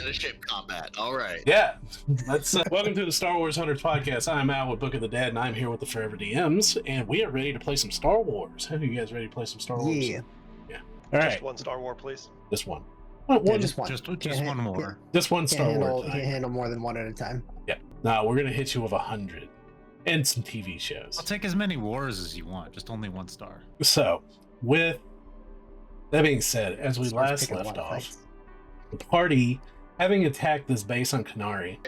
right. Ship combat. All right. Yeah. Let's welcome to the Star Wars Hunters podcast. I'm Al with Book of the Dead, and I'm here with the Forever DMs, and we are ready to play some Star Wars. Have you guys ready to play some Star Wars? Yeah. All right. Just one Star Wars, please. Just one. Just one. Just one more. Just one Star Wars. Can't handle more than one at a time. Yeah. Now we're gonna hit you with 100 and some TV shows. I'll take as many wars as you want. Just only 1 star. So, with that being said, as we last left off, the party, having attacked this base on Kenari.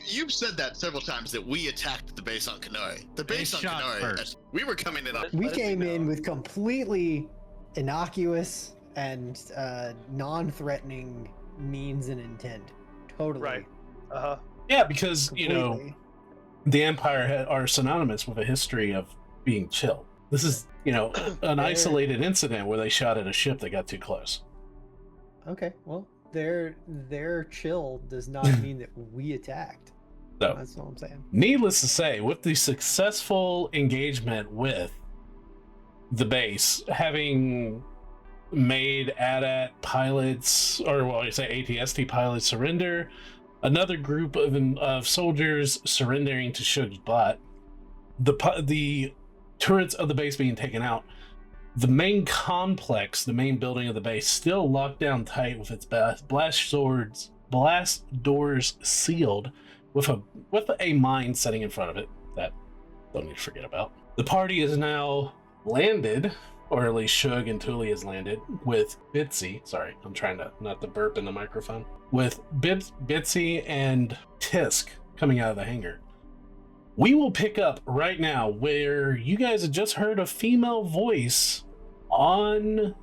You've said that several times that we attacked the base on Kenari. The base on shot Kenari. first. We were coming in. We came in with completely innocuous and non-threatening means and intent. Totally. Right. Uh-huh. Yeah, because, Completely. the Empire are synonymous with a history of being chill. This is, an isolated incident where they shot at a ship that got too close. Okay, well, their chill does not mean that we attacked. So, That's all I'm saying. needless to say, with the successful engagement with the base, having made AT-AT pilots, or well, I say ATST pilots surrender, another group of soldiers surrendering to Shug's bot, the turrets of the base being taken out, the main complex, the main building of the base, still locked down tight with its blast doors sealed, with a mine setting in front of it that don't need to forget about. The party is now landed, or at least Shug and Tuli has landed, with Bitsy. Sorry, I'm trying to not to burp in the microphone. With Bitsy and Tisk coming out of the hangar. We will pick up right now where you guys have just heard a female voice on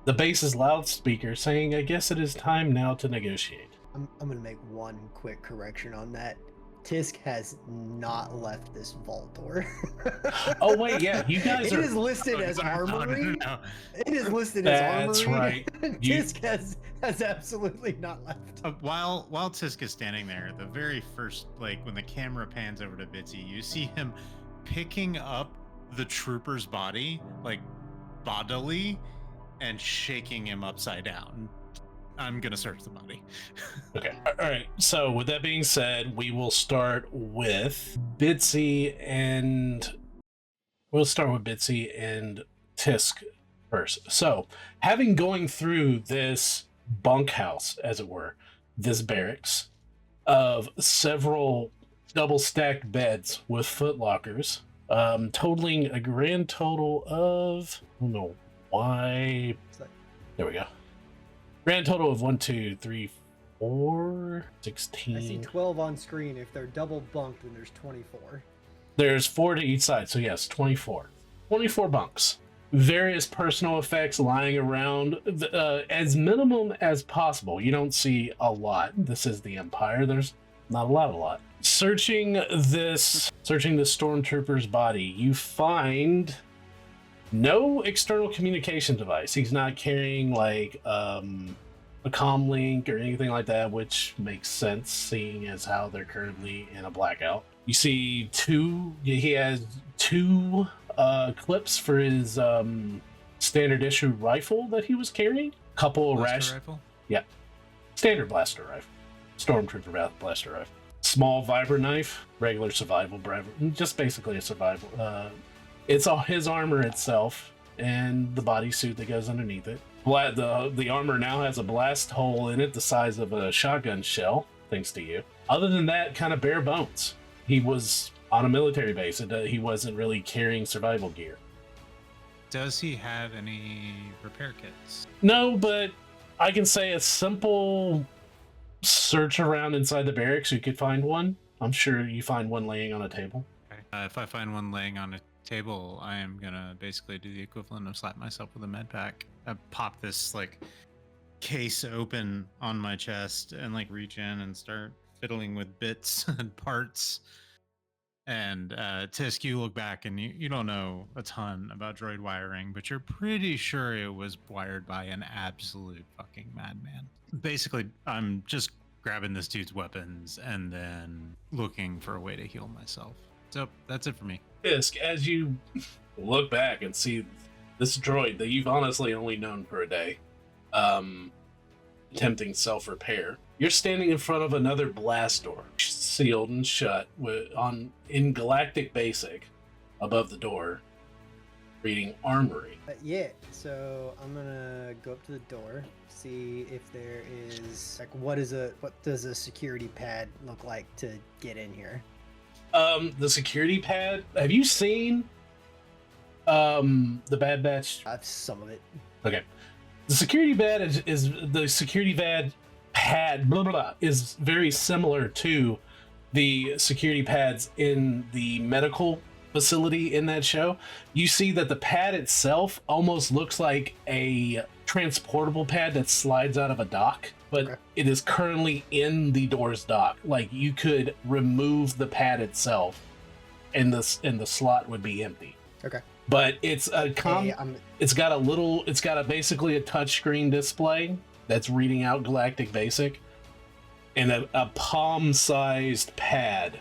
the base's loudspeaker saying, I guess it is time now to negotiate. I'm going to make one quick correction on that. Tisk has not left this vault door. Oh, wait, yeah, you guys It are... is listed as armory. No. It is listed as armory. That's right. Tisk has absolutely not left. While Tisk is standing there, the very first, when the camera pans over to Bitsy, you see him picking up the trooper's body, bodily, and shaking him upside down. I'm gonna search the body. Okay. All right. So with that being said, we will start with Bitsy and Tisk first. So having going through this bunkhouse, as it were, this barracks of several double stacked beds with footlockers, totaling a grand total of, I don't know why. There we go. Grand total of 1, 2, 3, 4, 16. I see 12 on screen. If they're double bunked, then there's 24. There's 4 to each side, so yes, 24. 24 bunks. Various personal effects lying around, as minimum as possible. You don't see a lot. This is the Empire. There's not a lot. Searching the stormtrooper's body, you find no external communication device. He's not carrying a comm link or anything like that, which makes sense seeing as how they're currently in a blackout. You see he has 2 clips for his standard issue rifle that he was carrying. Couple rifle? Yeah. Standard blaster rifle. Stormtrooper blaster rifle. Small vibra knife, regular survival, just basically a survival. It's all his armor itself and the bodysuit that goes underneath it. The armor now has a blast hole in it the size of a shotgun shell, thanks to you. Other than that, kind of bare bones. He was on a military base. He wasn't really carrying survival gear. Does he have any repair kits? No, but I can say a simple search around inside the barracks, you could find one. I'm sure you find one laying on a table. Okay. If I find one laying on a table, I am gonna basically do the equivalent of slap myself with a med pack. I pop this case open on my chest and reach in and start fiddling with bits and parts. And Tisk, you look back and you don't know a ton about droid wiring, but you're pretty sure it was wired by an absolute fucking madman. Basically, I'm just grabbing this dude's weapons and then looking for a way to heal myself. So that's it for me. Tisk, as you look back and see this droid that you've honestly only known for a day, attempting self-repair, You're standing in front of another blast door, sealed and shut, in Galactic Basic, above the door, reading Armory. Yeah, so I'm gonna go up to the door, see if there is like what does a security pad look like to get in here? The security pad. Have you seen the Bad Batch? Some of it. Okay. The security pad is the security pad blah, blah, blah, is very similar to the security pads in the medical facility in that show. You see that the pad itself almost looks like a transportable pad that slides out of a dock, but Okay. it is currently in the door's dock. Like you could remove the pad itself and the slot would be empty. Okay. But it's a it's got basically a touchscreen display that's reading out Galactic Basic and a palm-sized pad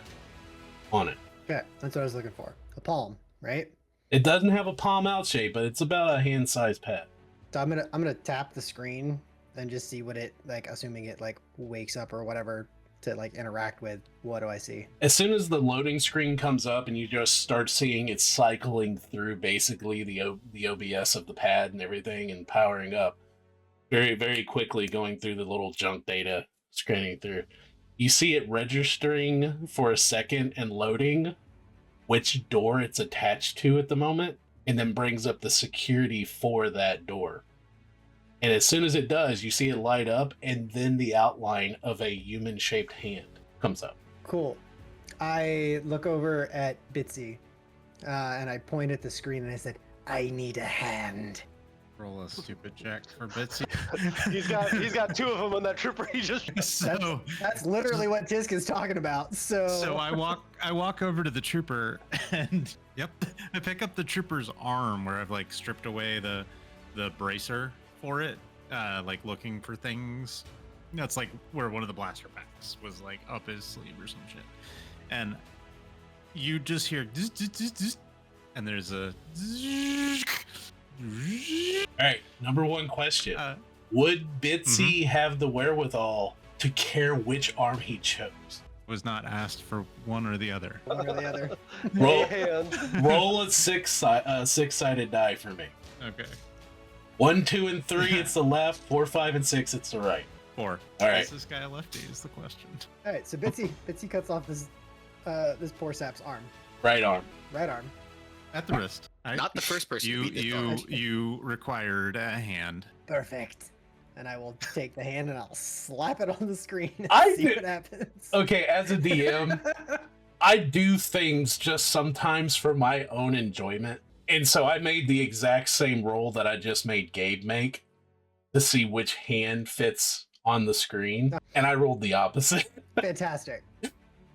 on it. Okay, that's what I was looking for. A palm, right? It doesn't have a palm out shape, but it's about a hand-sized pad. So I'm gonna tap the screen and just see what it like, assuming it like wakes up or whatever to like interact with. What do I see? As soon as the loading screen comes up and you just start seeing it cycling through basically the OBS of the pad and everything and powering up very, very quickly, going through the little junk data, scanning through, you see it registering for a second and loading which door it's attached to at the moment, and then brings up the security for that door. And as soon as it does, you see it light up, and then the outline of a human-shaped hand comes up. Cool. I look over at Bitsy, and I point at the screen and I said, "I need a hand." Roll a stupid check for Bitsy. he's got two of them on that trooper. He just So That's literally what Tisk is talking about. So I walk over to the trooper and yep, I pick up the trooper's arm where I've like stripped away the bracer for it, like looking for things. That's like where one of the blaster packs was like up his sleeve or some shit. And you just hear and there's a All right, number one question. Would Bitsy have the wherewithal to care which arm he chose? Was not asked for one or the other. one or the other. Roll, hand. roll a six-sided die for me. Okay. 1, 2, and 3, it's the left. 4, 5, and 6, it's the right. 4. All right. Is this guy a lefty? Is the question. All right, so Bitsy cuts off this poor sap's arm, Right arm. right arm. At the wrist. Right? Not the first person to beat it, though. You required a hand. Perfect. And I will take the hand and I'll slap it on the screen and I see do- what happens. Okay, as a DM, I do things just sometimes for my own enjoyment. And so I made the exact same roll that I just made Gabe make to see which hand fits on the screen. And I rolled the opposite. Fantastic.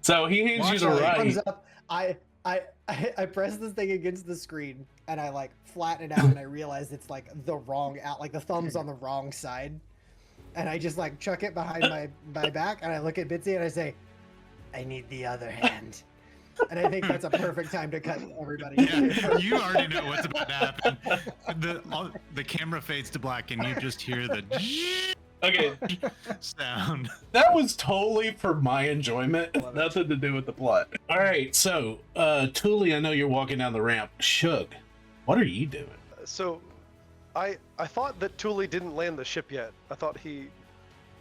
So he hands you the So it right. comes up, I press this thing against the screen and I like flatten it out and I realize it's like the wrong out, like the thumb's on the wrong side. And I just like chuck it behind my back and I look at Bitsy and I say, "I need the other hand." And I think that's a perfect time to cut everybody. Yeah, you already know what's about to happen. The camera fades to black and you just hear the Okay, sound. that was totally for my enjoyment. Love it. Nothing to do with the plot. All right, so Thule, I know you're walking down the ramp. Shug, what are you doing? So, I thought that Thule didn't land the ship yet. I thought he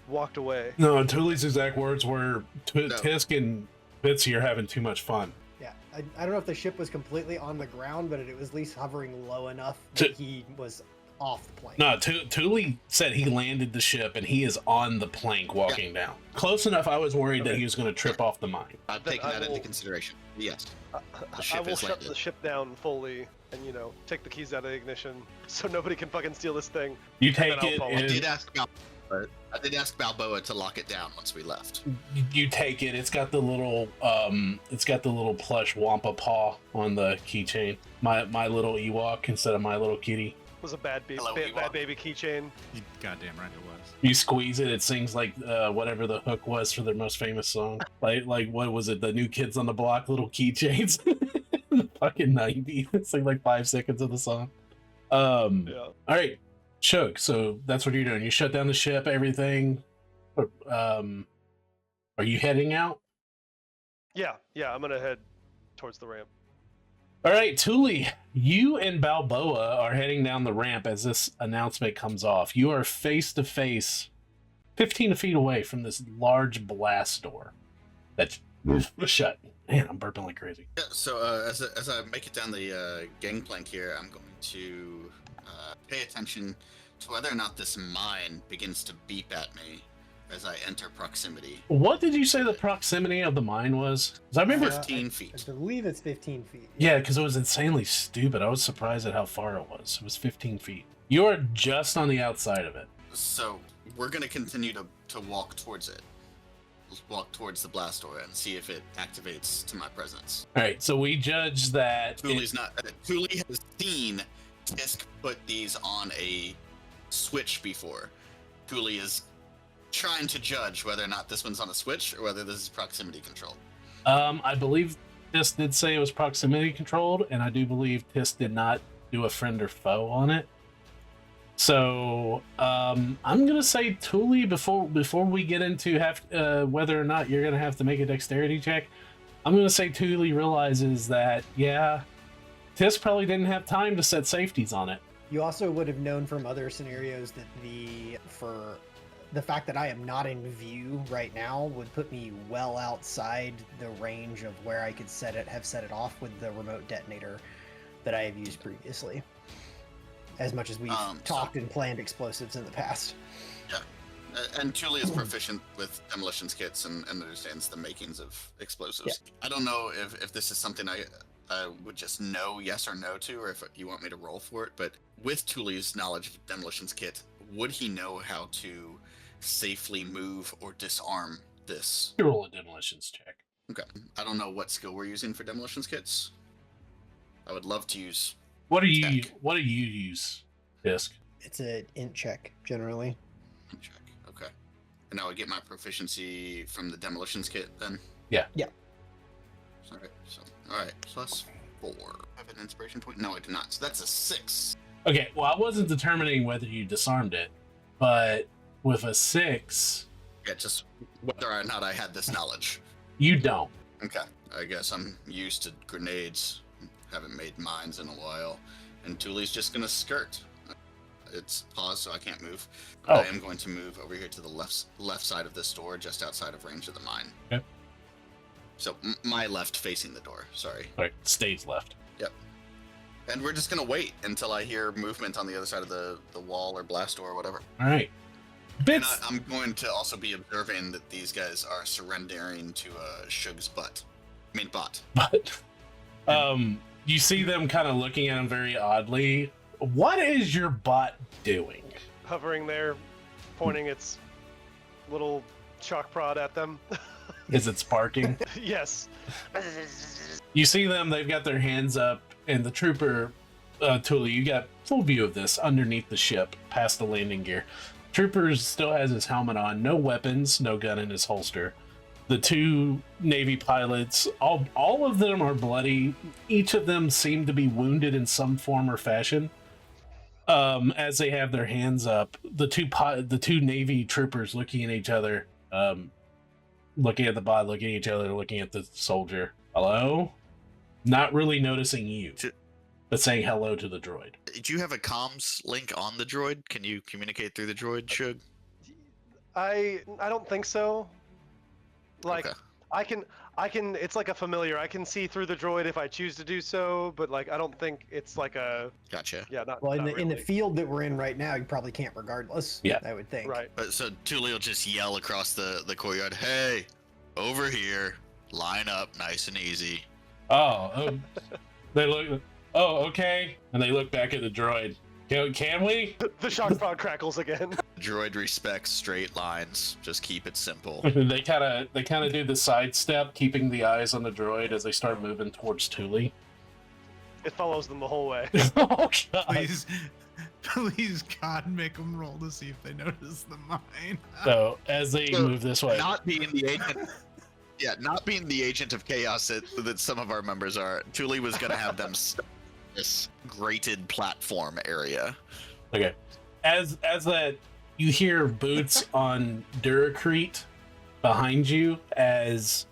walked away. No, Thule's exact words were, No. Tisk and Bitsy are having too much fun. Yeah, I don't know if the ship was completely on the ground, but it was at least hovering low enough that he was off the plane. No, Thule said he landed the ship and he is on the plank walking down. Close enough, I was worried that he was going to trip off the mine. I'm Then taking I that into will- consideration. Yes. I ship will is shut landed. the ship down fully and, take the keys out of the ignition so nobody can fucking steal this thing. You And then take I'll it, follow. I did ask Balboa to lock it down once we left. you take it. It's got the little plush Wampa paw on the keychain. My little Ewok instead of my little kitty. It was a bad Hello, bad Ewok. baby keychain. You goddamn right it was. You squeeze it, it sings like whatever the hook was for their most famous song. Like what was it? The New Kids on the Block little keychains. In the fucking 90s. It's like 5 seconds of the song. Yeah. All right, Shug. So that's what you're doing. You shut down the ship, everything. Are you heading out? Yeah, I'm gonna head towards the ramp. All right, Thule, you and Balboa are heading down the ramp as this announcement comes off. You are face to face, 15 feet away from this large blast door that's shut. Man, I'm burping like crazy. Yeah, so as I make it down the gangplank here, I'm going to pay attention to whether or not this mine begins to beep at me as I enter proximity. What did you say the proximity of the mine was? 'Cause I remember 15 feet. I believe it's 15 feet. Yeah, because it was insanely stupid. I was surprised at how far it was. It was 15 feet. You are just on the outside of it. So we're going to continue to walk towards it. Walk towards the blast door and see if it activates to my presence. All right, so we judge that. Thule's not. Thule has seen Tisk put these on a switch before. Thule is trying to judge whether or not this one's on a switch or whether this is proximity control. I believe Tisk did say it was proximity controlled, and I do believe Tisk did not do a friend or foe on it. So I'm gonna say Thule before we get into whether or not you're gonna have to make a dexterity check. I'm gonna say Thule realizes that Tisk probably didn't have time to set safeties on it. You also would have known from other scenarios that for the fact that I am not in view right now would put me well outside the range of where I could have set it off with the remote detonator that I have used previously. As much as we've talked and planned explosives in the past. Yeah, and Thule is proficient with demolitions kits and understands the makings of explosives. Yeah. I don't know if this is something I would just know yes or no to, or if you want me to roll for it, but with Thule's knowledge of demolitions kit, would he know how to safely move or disarm this? You roll a demolitions check. Okay. I don't know what skill we're using for demolitions kits. I would love to use... What do you use, Tisk? It's an int check, generally. Check. Okay. And I would get my proficiency from the demolitions kit then? Yeah. Yeah. Okay, so, alright, plus 4. I have an inspiration point? No, I do not. So that's a 6. Okay, well, I wasn't determining whether you disarmed it, but with a 6... Yeah, just whether or not I had this knowledge. You don't. Okay, I guess I'm used to grenades. Haven't made mines in a while. And Thule's just gonna skirt. It's paused, so I can't move. Oh. I am going to move over here to the left side of this door, just outside of range of the mine. Okay. So my left facing the door, sorry. Right, stage left. Yep. And we're just gonna wait until I hear movement on the other side of the wall or blast door or whatever. All right. And I'm going to also be observing that these guys are surrendering to Shug's bot. But, you see them kind of looking at him very oddly. What is your bot doing? Hovering there, pointing its little shock prod at them. Is it sparking? Yes. You see them, they've got their hands up, and the trooper, Thule, you got full view of this underneath the ship, past the landing gear. Trooper still has his helmet on, no weapons, no gun in his holster. The two Navy pilots, all of them are bloody. Each of them seem to be wounded in some form or fashion. As they have their hands up, the two Navy troopers looking at each other, looking at the bot, looking at each other, looking at the soldier. Hello? Not really noticing you, but saying hello to the droid. Do you have a comms link on the droid? Can you communicate through the droid, Shug? I don't think so. Like, okay. I can, it's like a familiar. I can see through the droid if I choose to do so, but like, I don't think it's like a... Gotcha. Yeah, not Well, not in the really. field that we're in right now, you probably can't regardless. Yeah. I would think. Right. So Thule will just yell across the courtyard, "Hey, over here, line up, nice and easy." They look. Oh, okay. And they look back at the droid. Can we? The shock prod crackles again. The droid respects straight lines. Just keep it simple. They kind of do the sidestep, keeping the eyes on the droid as they start moving towards Thule. It follows them the whole way. Oh God! Please, God, make them roll to see if they notice the mine. So as they move this way, Not being the agent. Yeah, not being the agent of chaos that some of our members are, Thule was gonna have them this grated platform area. okay. As that You hear boots on Duracrete behind you as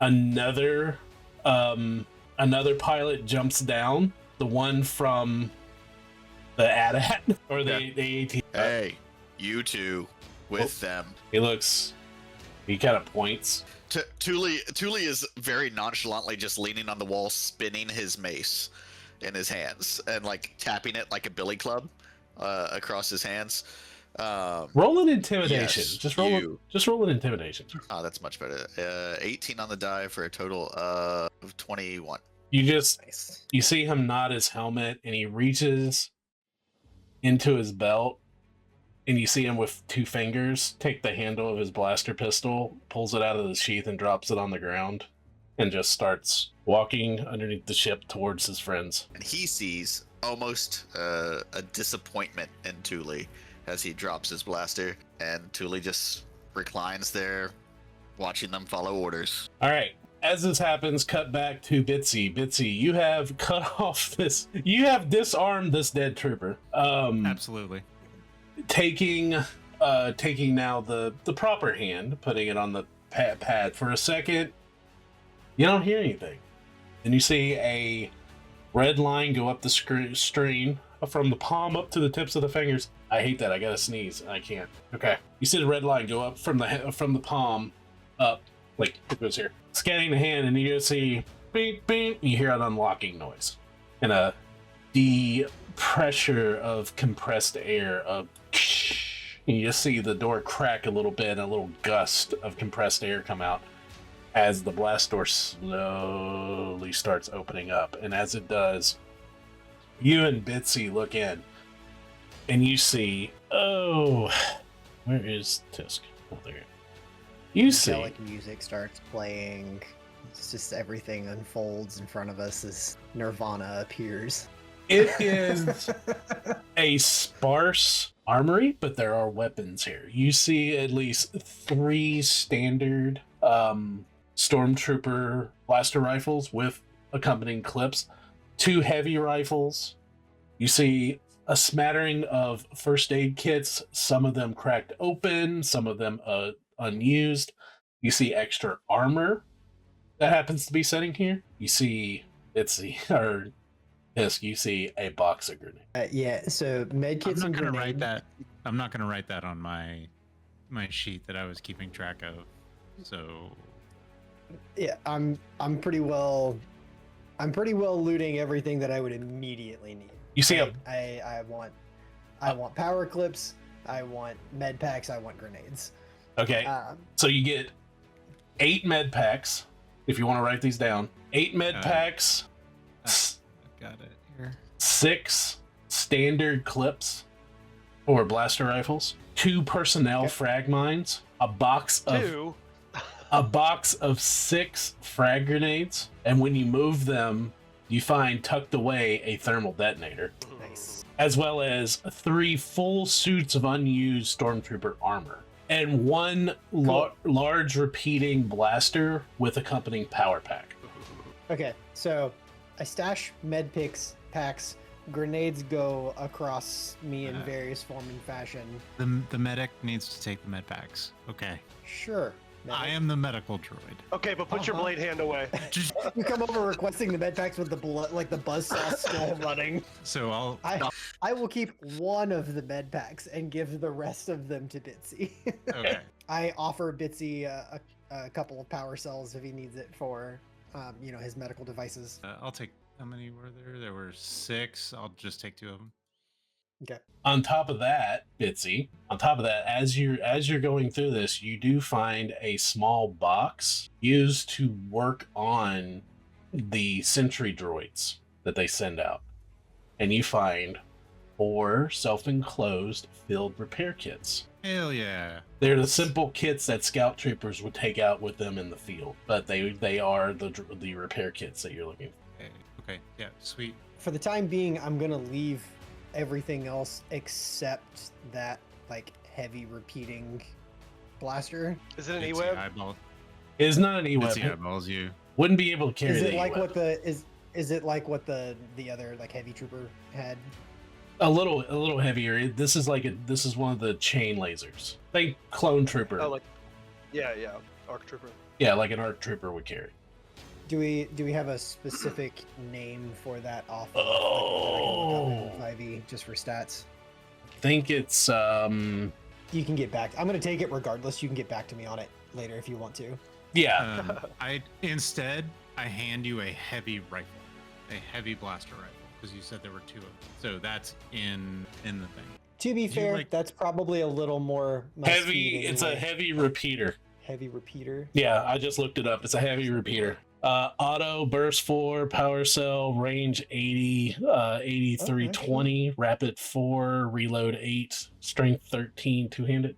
another pilot jumps down. The one from the AT-AT or the AT. Hey, you two with them. He kind of points. Thule is very nonchalantly just leaning on the wall, spinning his mace in his hands and like tapping it like a billy club across his hands. Roll an intimidation. Yes, just roll an intimidation. Oh, that's much better. 18 on the die for a total of 21. You Nice. see him nod his helmet, and he reaches into his belt, and you see him with 2 fingers take the handle of his blaster pistol, pulls it out of the sheath, and drops it on the ground, and just starts walking underneath the ship towards his friends. And he sees almost a disappointment in Thule as he drops his blaster, and Thule just reclines there, watching them follow orders. All right. As this happens, cut back to Bitsy. Bitsy, you have cut off this. You have disarmed this dead trooper. Absolutely. Taking now the proper hand, putting it on the pad for a second. You don't hear anything. Then you see a red line go up the string from the palm up to the tips of the fingers. I hate that. I gotta sneeze. I can't. Okay. You see the red line go up from the palm up. Like it goes here. Scanning the hand, and you see beep beep. You hear an unlocking noise, and a pressure of compressed air. And you just see the door crack a little bit, and a little gust of compressed air come out as the blast door slowly starts opening up. And as it does, you and Bitsy look in, and you see, oh, where is Tisk? Oh, there. You see, Angelic music starts playing. It's just everything unfolds in front of us as Nirvana appears. it is a sparse armory, but there are weapons here. You see at least 3 standard stormtrooper blaster rifles with accompanying clips, 2 heavy rifles. You see a smattering of first aid kits, some of them cracked open, some of them unused. You see extra armor that happens to be sitting here. You see you see a box of grenades. Yeah, so medkits and grenade. I'm not gonna write that on my sheet that I was keeping track of. So Yeah, I'm pretty well looting everything that I would immediately need. You see I want power clips, I want med packs, I want grenades. Okay, so you get 8 med packs, if you want to write these down. 8 med packs, got it here. 6 standard clips or blaster rifles, 2 personnel frag mines, a box of 6 frag grenades, and when you move them, you find tucked away a thermal detonator. Nice. As well as 3 full suits of unused stormtrooper armor. And 1 large repeating blaster with accompanying power pack. Okay, so I stash med packs, grenades go across me in various form and fashion. The medic needs to take the med packs. Okay. Sure. I am the medical droid. Okay, but put your blade hand away. You come over requesting the med packs with the blood, like the buzzsaw still running. So I will keep 1 of the med packs and give the rest of them to Bitsy. Okay. I offer Bitsy a couple of power cells if he needs it for, his medical devices. I'll take. How many were there? There were 6. I'll just take 2 of them. Okay. On top of that, Bitsy, as you're going through this, you do find a small box used to work on the sentry droids that they send out. And you find 4 self-enclosed field repair kits. Hell yeah. They're the simple kits that scout troopers would take out with them in the field, but they are the repair kits that you're looking for. Okay. Yeah. Sweet. For the time being, I'm gonna leave everything else except that like heavy repeating blaster. Is it an It's E-web? eyeball. It is not an It's E-weapon. eyeballs you. Wouldn't be able to carry Is the it like E-weapon. is it like what the other like heavy trooper had? A little heavier. This is one of the chain lasers. Think clone trooper. Oh, like, yeah, ARC Trooper. Yeah, like an ARC trooper would carry. Do we have a specific name for that off? Oh. 5e just for stats. I think it's You can get back. I'm gonna take it regardless. You can get back to me on it later if you want to. yeah. I hand you a heavy rifle, a heavy blaster rifle, because you said there were 2 of them. So that's in the thing. To be fair, like- that's probably a little more my Heavy. speed It's a anyway. heavy repeater. Heavy repeater. Yeah, I just looked it up. It's a heavy repeater. Auto, burst 4, power cell, range 80, 8320, rapid 4, reload 8, strength 13, two-handed.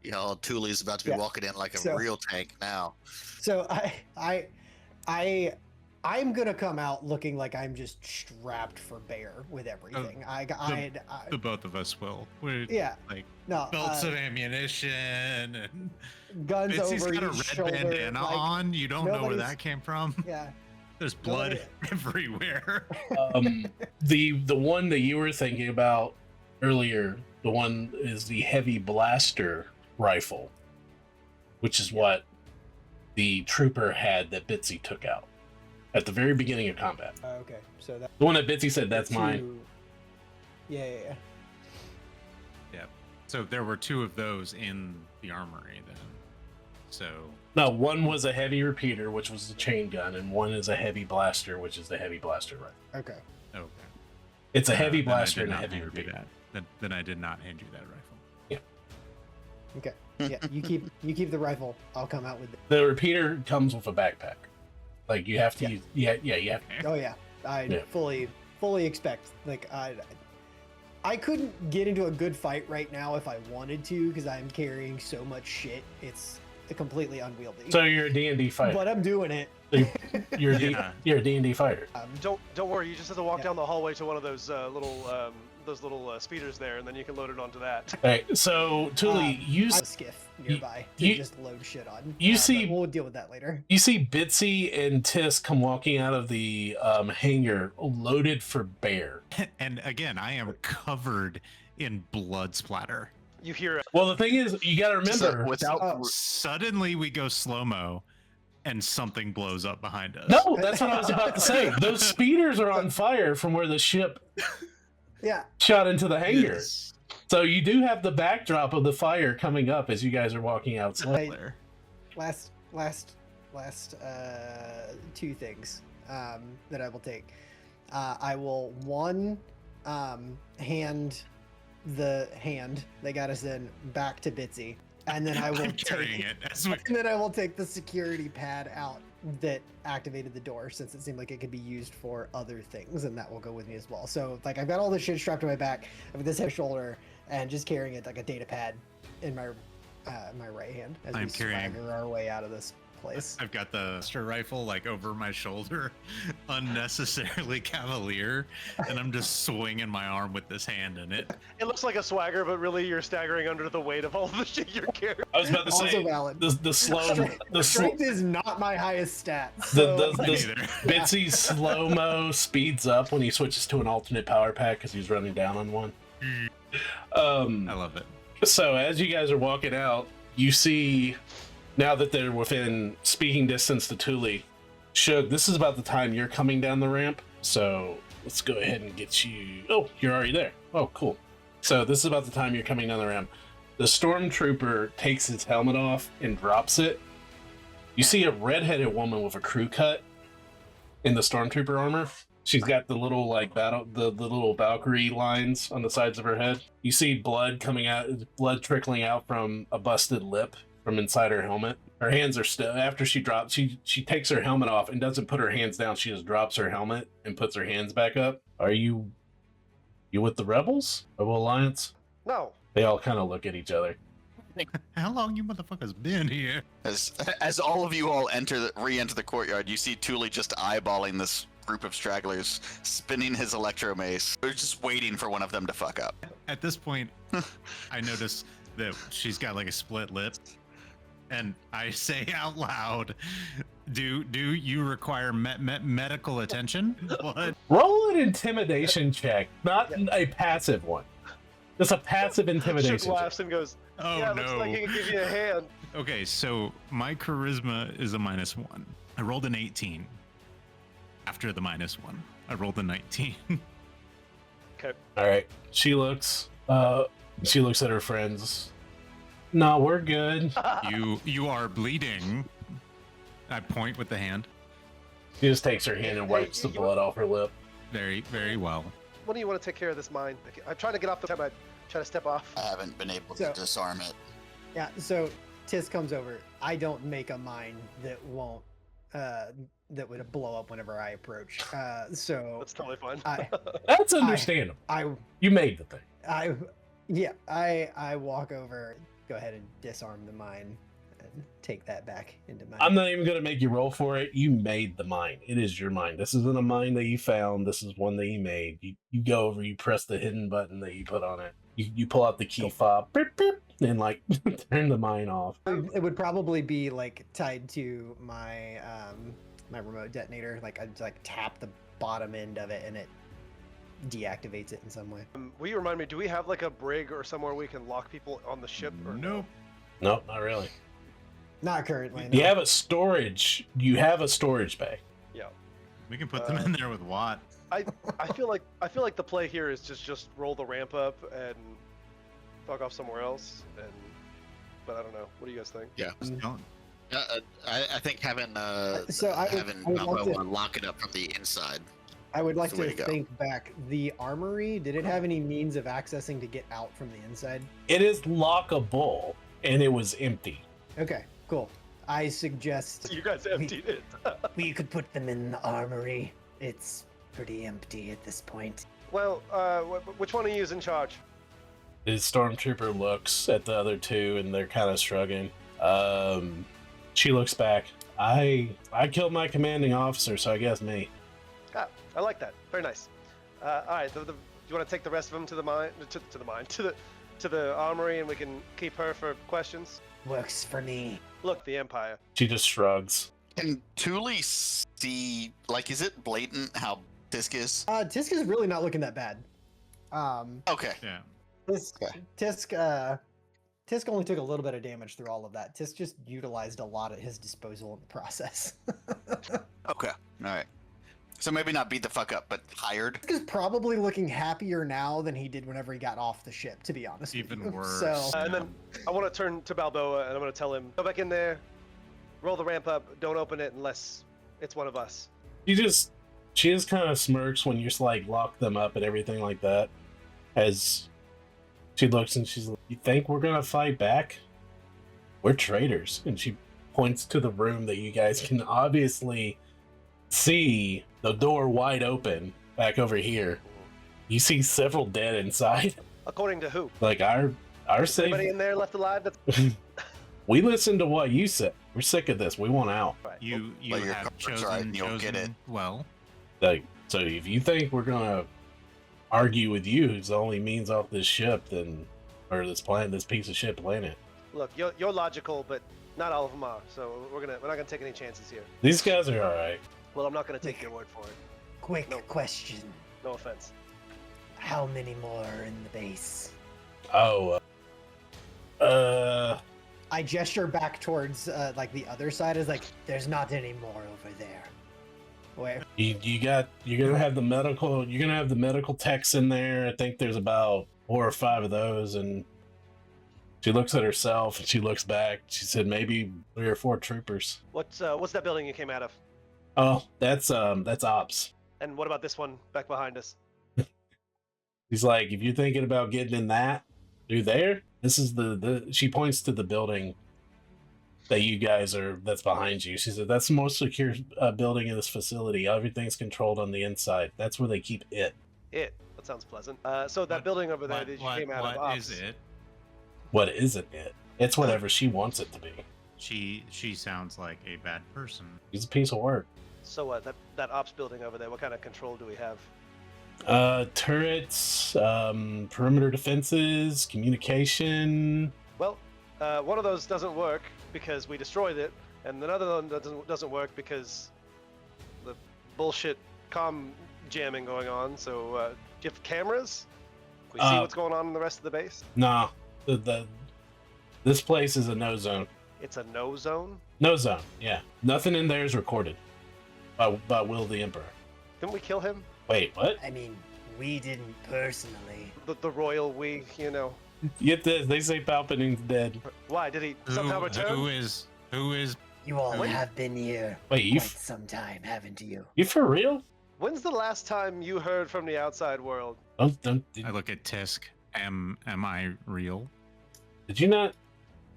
Y'all, Thule's about to be Yeah. walking in like a So- real tank now. So I'm gonna come out looking like I'm just strapped for bear with everything. The both of us will. We're Yeah. like No, belts of ammunition and guns Bitsy's over got a each red shoulder. bandana like, on. You don't know where nobody's- that came from. Yeah. There's blood Nobody- everywhere. The one that you were thinking about earlier, the one is the heavy blaster rifle, which is what the trooper had that Bitsy took out at the very beginning of combat. Okay. So that. The one that Bitsy said, that's two- mine. Yeah. So there were 2 of those in the armory then. So No, one was a heavy repeater, which was the chain gun, and one is a heavy blaster, which is the heavy blaster rifle. Okay. okay. It's a heavy Then I blaster did and a not heavy hand you repeater. that. Then I did not hand you that rifle. Okay. Yeah. You keep the rifle. I'll come out with. The repeater comes with a backpack. Like you have to Yeah. use. Yeah, you have. Oh yeah. I Yeah. fully expect. Like I couldn't get into a good fight right now if I wanted to because I'm carrying so much shit. It's completely unwieldy. So you're a D&D fighter. but I'm doing it. You're a Yeah. you're a D&D fighter. Don't worry. You just have to walk Yeah. down the hallway to one of those little speeders there, and then you can load it onto that. All right, so Thule, you I have a skiff nearby to you- just load shit on. you but see- we'll deal with that later. you see Bitsy and Tisk come walking out of the hangar loaded for bear. And again, I am covered in blood splatter. You hear Well, the thing is, you got to remember. So without Oh. Suddenly we go slow-mo and something blows up behind us. No, that's what I was about to say. Those speeders are on fire from where the ship Yeah. shot into the hangar. Yes. So you do have the backdrop of the fire coming up as you guys are walking outside. Right. Last 2 things that I will take. I will hand the hand that got us in back to Bitsy, and then I will I'm carrying take it as we and then I will take the security pad out that activated the door since it seemed like it could be used for other things, and that will go with me as well. So like I've got all this shit strapped to my back, I've got this head shoulder, and just carrying it like a data pad in my right hand as I'm we carrying- swagger our way out of this place. I've got the blaster rifle like over my shoulder, unnecessarily cavalier, and I'm just swinging my arm with this hand in it. it looks like a swagger, but really you're staggering under the weight of all the shit you're carrying. I was about to Also say valid. the Strength is not my highest stat. the, So the, Me the neither. Bitsy's slow mo speeds up when he switches to an alternate power pack because he's running down on one. I love it. So as you guys are walking out, you see now that they're within speaking distance to Thule, Shug, this is about the time you're coming down the ramp. So let's go ahead and get you. Oh, you're already there. Oh, cool. So this is about the time you're coming down the ramp. The stormtrooper takes his helmet off and drops it. You see a redheaded woman with a crew cut in the stormtrooper armor. She's got the little like the little Valkyrie lines on the sides of her head. You see blood trickling out from a busted lip from inside her helmet. Her hands are still after she drops. She takes her helmet off and doesn't put her hands down. She just drops her helmet and puts her hands back up. Are you with the Rebels? Rebel Alliance? No. They all kind of look at each other. How long you motherfuckers been here? As all of you all re-enter the courtyard, you see Thule just eyeballing this group of stragglers, spinning his electro mace. They're just waiting for one of them to fuck up. At this point, I notice that she's got like a split lip, And I say out loud, do you require medical attention? What? Roll an intimidation check, not a passive one. Just a passive Shook intimidation check. laughs and goes, Oh yeah, no. looks like he can give you a hand. Okay, so my charisma is a -1. I rolled an 18. After the -1, I rolled a 19. Okay. All right. She looks at her friends. No, we're good. You are bleeding. I point with the hand. She just takes her hand and wipes the blood off her lip. Very, very well. When do you want to take care of this mine? I'm trying to get off the time. I try to step off. I haven't been able So- to disarm it. Yeah, so Tis comes over. I don't make a mine that won't that would blow up whenever I approach. So That's totally fine. That's understandable. You made the thing. I walk over, go ahead and disarm the mine and take that back into mine. I'm not even going to make you roll for it. You made the mine. It is your mine. This isn't a mine that you found. This is one that you made. You go over, you press the hidden button that you put on it. You pull out the key fob, beep, beep, and like turn the mine off. It would probably be like tied to my my remote detonator. Like I'd like tap the bottom end of it and it deactivates it in some way. Will you remind me, do we have like a brig or somewhere we can lock people on the ship? Or no? Nope. Nope, not really. Not currently. You no. have a storage. You have a storage bay. Yeah. We can put them in there with Watt. I feel like the play here is just roll the ramp up and fuck off somewhere else. But I don't know. What do you guys think? Yeah. Just don't. I think having So I would like Balboa to- lock it up from the inside. I would like That's the way to to go. think back. The armory, did it have any means of accessing to get out from the inside? It is lockable, and it was empty. Okay, cool. I suggest You guys emptied it. we could put them in the armory. It's pretty empty at this point. Well, which one of you is in charge? The stormtrooper looks at the other two, and they're kind of shrugging. She looks back. I killed my commanding officer, so I guess me. Ah, I like that. Very nice. All right. Do you want to take the rest of them to the mine? To the mine. To the armory, and we can keep her for questions. Works for me. Look, the Empire. She just shrugs. Can Thule see, like, is it blatant how Tisk is? Tisk is really not looking that bad. Okay. Yeah. Tisk only took a little bit of damage through all of that. Tisk just utilized a lot at his disposal in the process. Okay. All right. So maybe not beat the fuck up, but tired. Tisk is probably looking happier now than he did whenever he got off the ship, to be honest. with Even you. worse. So And then I want to turn to Balboa, and I'm going to tell him, go back in there, roll the ramp up, don't open it unless it's one of us. She just kind of smirks when you just like lock them up and everything like that. As she looks and she's like, "You think we're gonna fight back? We're traitors." And she points to the room that you guys can obviously see the door wide open back over here. You see several dead inside. According to who? Like our Is anybody safe. in there left alive? That's We listened to what you said. We're sick of this. We want out. right. You But your have cards right, chosen you'll get it. well. Like, so if you think we're gonna argue with you, who's the only means off this ship, then or this piece of shit planet. Look, you're logical, but not all of them are. So we're not gonna take any chances here. These guys are all right. Well, I'm not gonna take your word for it. quick No. question: No offense. how many more are in the base? Oh, I gesture back towards like the other side. Is like, there's not any more over there. Where? you're gonna have the medical techs in there. I think there's about 4 or 5 of those, and she looks at herself and she looks back. She said maybe 3 or 4 troopers. What's that building you came out of? Oh, that's ops. And what about this one back behind us? He's like, if you're thinking about getting in that, through there, this is the she points to the building that you guys that's behind you. She said, that's the most secure building in this facility. Everything's controlled on the inside. That's where they keep it. That sounds pleasant. So that building over there that you came out of. What Ops, is it? What isn't it? It's whatever she wants it to be. She sounds like a bad person. She's a piece of work. So that ops building over there, what kind of control do we have? Turrets, perimeter defenses, communication. Well, One of those doesn't work because we destroyed it, and another one doesn't work because the bullshit comm jamming going on. So, do you have cameras? Can we see what's going on in the rest of the base? Nah, this place is a no zone. It's a no zone. No zone. Yeah, nothing in there is recorded by Will the Emperor. Didn't we kill him? Wait, what? I mean, we didn't personally. The royal we, you know. Get this, they say Palpatine's dead. Why did he somehow return? Who is? You all Wait. have been here Wait, you quite some time, haven't you? for real? When's the last time you heard from the outside world? Don't I look at Tisk. Am I real? did you not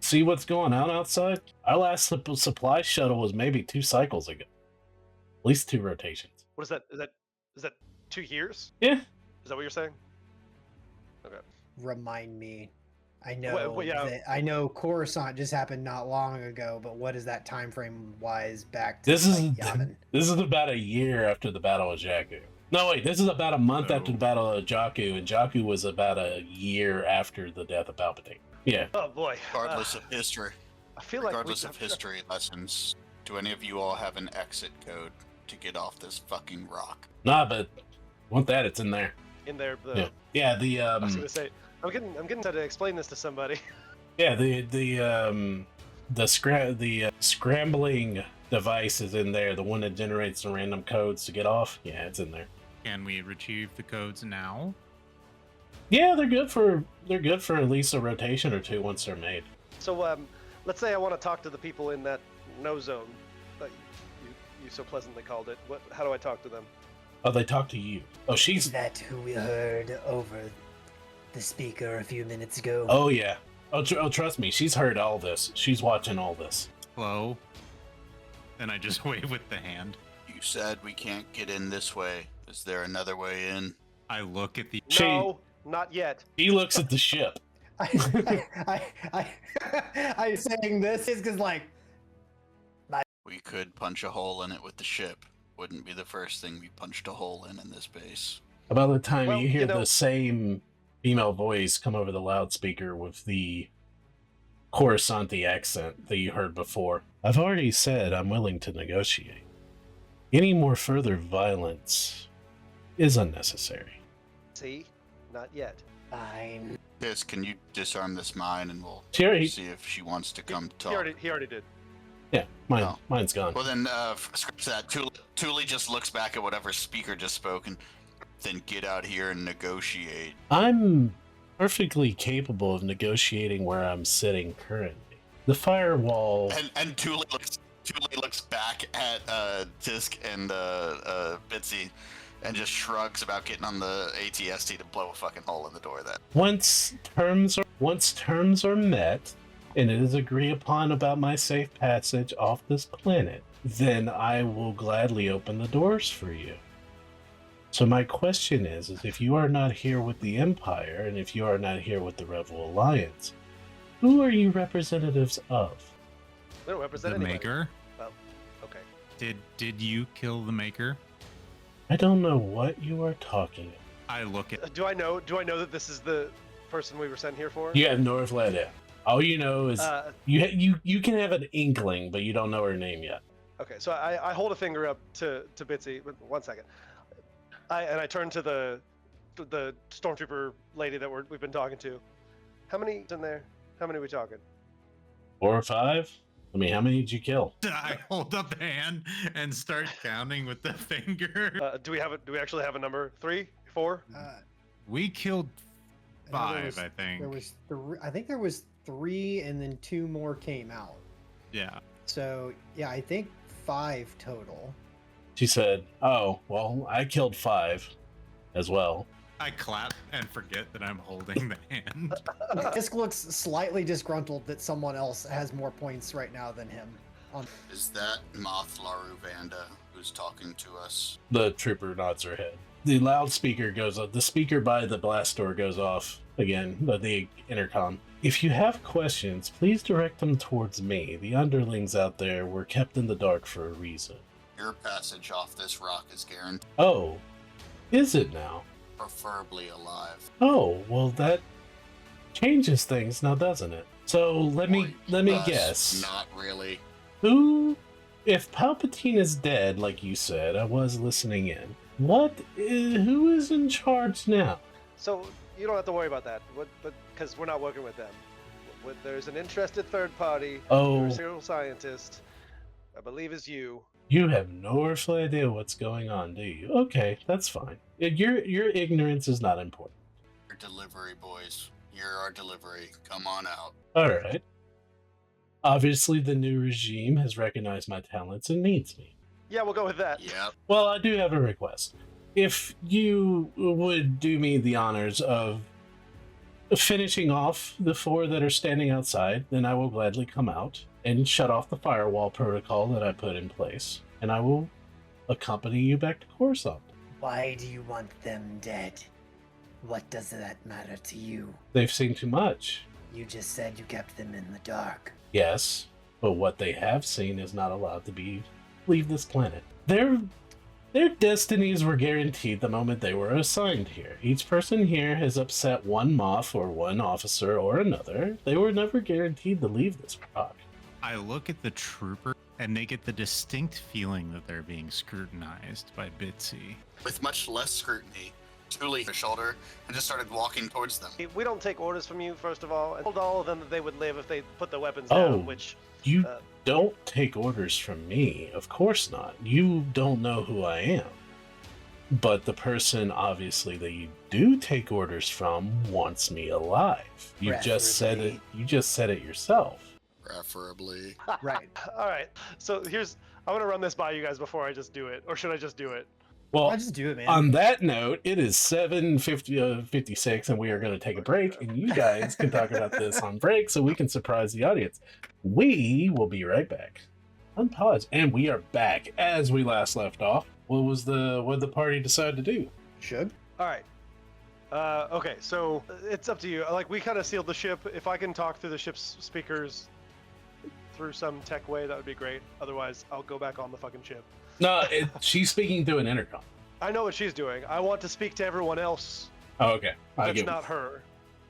see what's going on outside? Our last supply shuttle was maybe 2 cycles ago. At least 2 rotations. What is that? Is that 2 years? Yeah. Is that what you're saying? Okay. Remind me. I know yeah. I know Coruscant just happened not long ago, but what is that time frame wise back to This is Yavin? this is about a year after the Battle of Jakku. No, wait, this is about a month after the Battle of Jakku, and Jakku was about a year after the death of Palpatine. Yeah. Oh boy. Regardless of history, I feel like regardless of history lessons, do any of you all have an exit code to get off this fucking rock? Nah, but want that? It's in there. in there. Yeah. The I was gonna say, I'm getting to explain this to somebody. Yeah, the scrambling device is in there. The one that generates the random codes to get off. Yeah, it's in there. Can we retrieve the codes now? Yeah, they're good for at least a rotation or 2 once they're made. So, let's say I want to talk to the people in that no zone that you so pleasantly called it. How do I talk to them? Oh, they talk to you. Oh, Is she's. that who we heard over the speaker a few minutes ago? Oh yeah. Oh, trust me, she's heard all this. She's watching all this. Hello? And I just wave with the hand. You said we can't get in this way. Is there another way in? I look at the. No, not yet. He looks at the ship. I'm saying this is because like We could punch a hole in it with the ship. Wouldn't be the first thing we punched a hole in this base. About the time Well, you hear you know- the same female voice come over the loudspeaker with the Coruscanti accent that you heard before. I've already said I'm willing to negotiate. Any more further violence is unnecessary. See, not yet. fine. Yes, can you disarm this mine and we'll She already, see if she wants to come He talk? already did. yeah, mine's gone. Well then, scratch that. Thule just looks back at whatever speaker just spoke and then get out here and negotiate. I'm perfectly capable of negotiating where I'm sitting currently. The firewall. And Thule looks back at Tisk and Bitsy and just shrugs about getting on the ATST to blow a fucking hole in the door. Then Once terms are met, and it is agreed upon about my safe passage off this planet, then I will gladly open the doors for you. So my question is if you are not here with the Empire, and if you are not here with the Rebel Alliance, who are you representatives of? We don't represent The anybody. maker. Well, okay. Did you kill the maker? I don't know what you are talking about. I look at. Do I know that this is the person we were sent here for? You have no idea. All you know is you can have an inkling, but you don't know her name yet. Okay, so I hold a finger up to Bitsy. 1 second. I turn to the stormtrooper lady that we've been talking to. How many in there? How many are we talking? 4 or 5? I mean, how many did you kill? I hold up a hand and start counting with the finger. Do we actually have a number? 3, 4? We killed I know there 5, was- I think. There was I think there was 3, and then 2 more came out. Yeah. So yeah, I think 5 total. She said, "Oh, well, I killed 5 as well." I clap and forget that I'm holding the hand. Fisk looks slightly disgruntled that someone else has more points right now than him. is that Moth Laru Vanda who's talking to us? The trooper nods her head. The loudspeaker goes up. The speaker by the blast door goes off again, the intercom. If you have questions, please direct them towards me. The underlings out there were kept in the dark for a reason. Your passage off this rock is guaranteed, Oh, is it now? preferably alive. Oh, well, that changes things now, doesn't it? So let me Us, guess. Not really. Who, if Palpatine is dead, like you said, I was listening in. Who is in charge now? So you don't have to worry about that, but because we're not working with them. There's an interested third party. Oh. A serial scientist, I believe, is you. You have no earthly idea what's going on, do you? Okay, that's fine. Your ignorance is not important. Your delivery, boys. You're our delivery. Come on out. All right. Obviously, the new regime has recognized my talents and needs me. Yeah, we'll go with that. Yep. Well, I do have a request. If you would do me the honors of finishing off the 4 that are standing outside, then I will gladly come out and shut off the firewall protocol that I put in place, and I will accompany you back to Coruscant. Why do you want them dead? What does that matter to you? They've seen too much. You just said you kept them in the dark. Yes, but what they have seen is not allowed to leave this planet. Their destinies were guaranteed the moment they were assigned here. Each person here has upset one Moff or one officer or another. They were never guaranteed to leave this rock. I look at the trooper and they get the distinct feeling that they're being scrutinized by Bitsy. With much less scrutiny, Thule her shoulder and just started walking towards them. We don't take orders from you, first of all, and told all of them that they would live if they put their weapons Oh. down, which... You don't take orders from me. Of course not. You don't know who I am. But the person, obviously, that you do take orders from wants me alive. You just said it. You just said it yourself. Preferably. Right. All right. So I want to run this by you guys before I just do it, or should I just do it? Well, I'll just do it, man. on that note, it is 7:56, and we are going to take a break, and you guys can talk about this on break so we can surprise the audience. We will be right back. Unpause, and we are back as we last left off. What did the party decide to do? Should. All right. Okay, so it's up to you. Like, we kind of sealed the ship. If I can talk through the ship's speakers through some tech way, that would be great. Otherwise, I'll go back on the fucking ship. No, she's speaking through an intercom. I know what she's doing. I want to speak to everyone else Oh, okay. that's not her.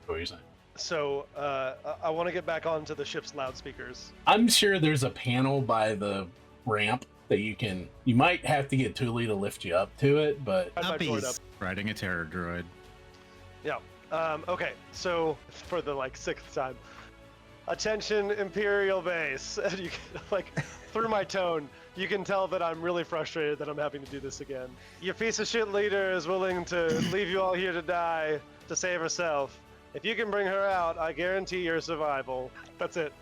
What you're saying. So I want to get back onto the ship's loudspeakers. I'm sure there's a panel by the ramp that you might have to get Thule to lift you up to it, but I might droid up. Riding a terror droid. Yeah. Okay. So for the 6th time, attention, Imperial base. And you through my tone, you can tell that I'm really frustrated that I'm having to do this again. Your piece of shit leader is willing to leave you all here to die to save herself. If you can bring her out, I guarantee your survival. That's it.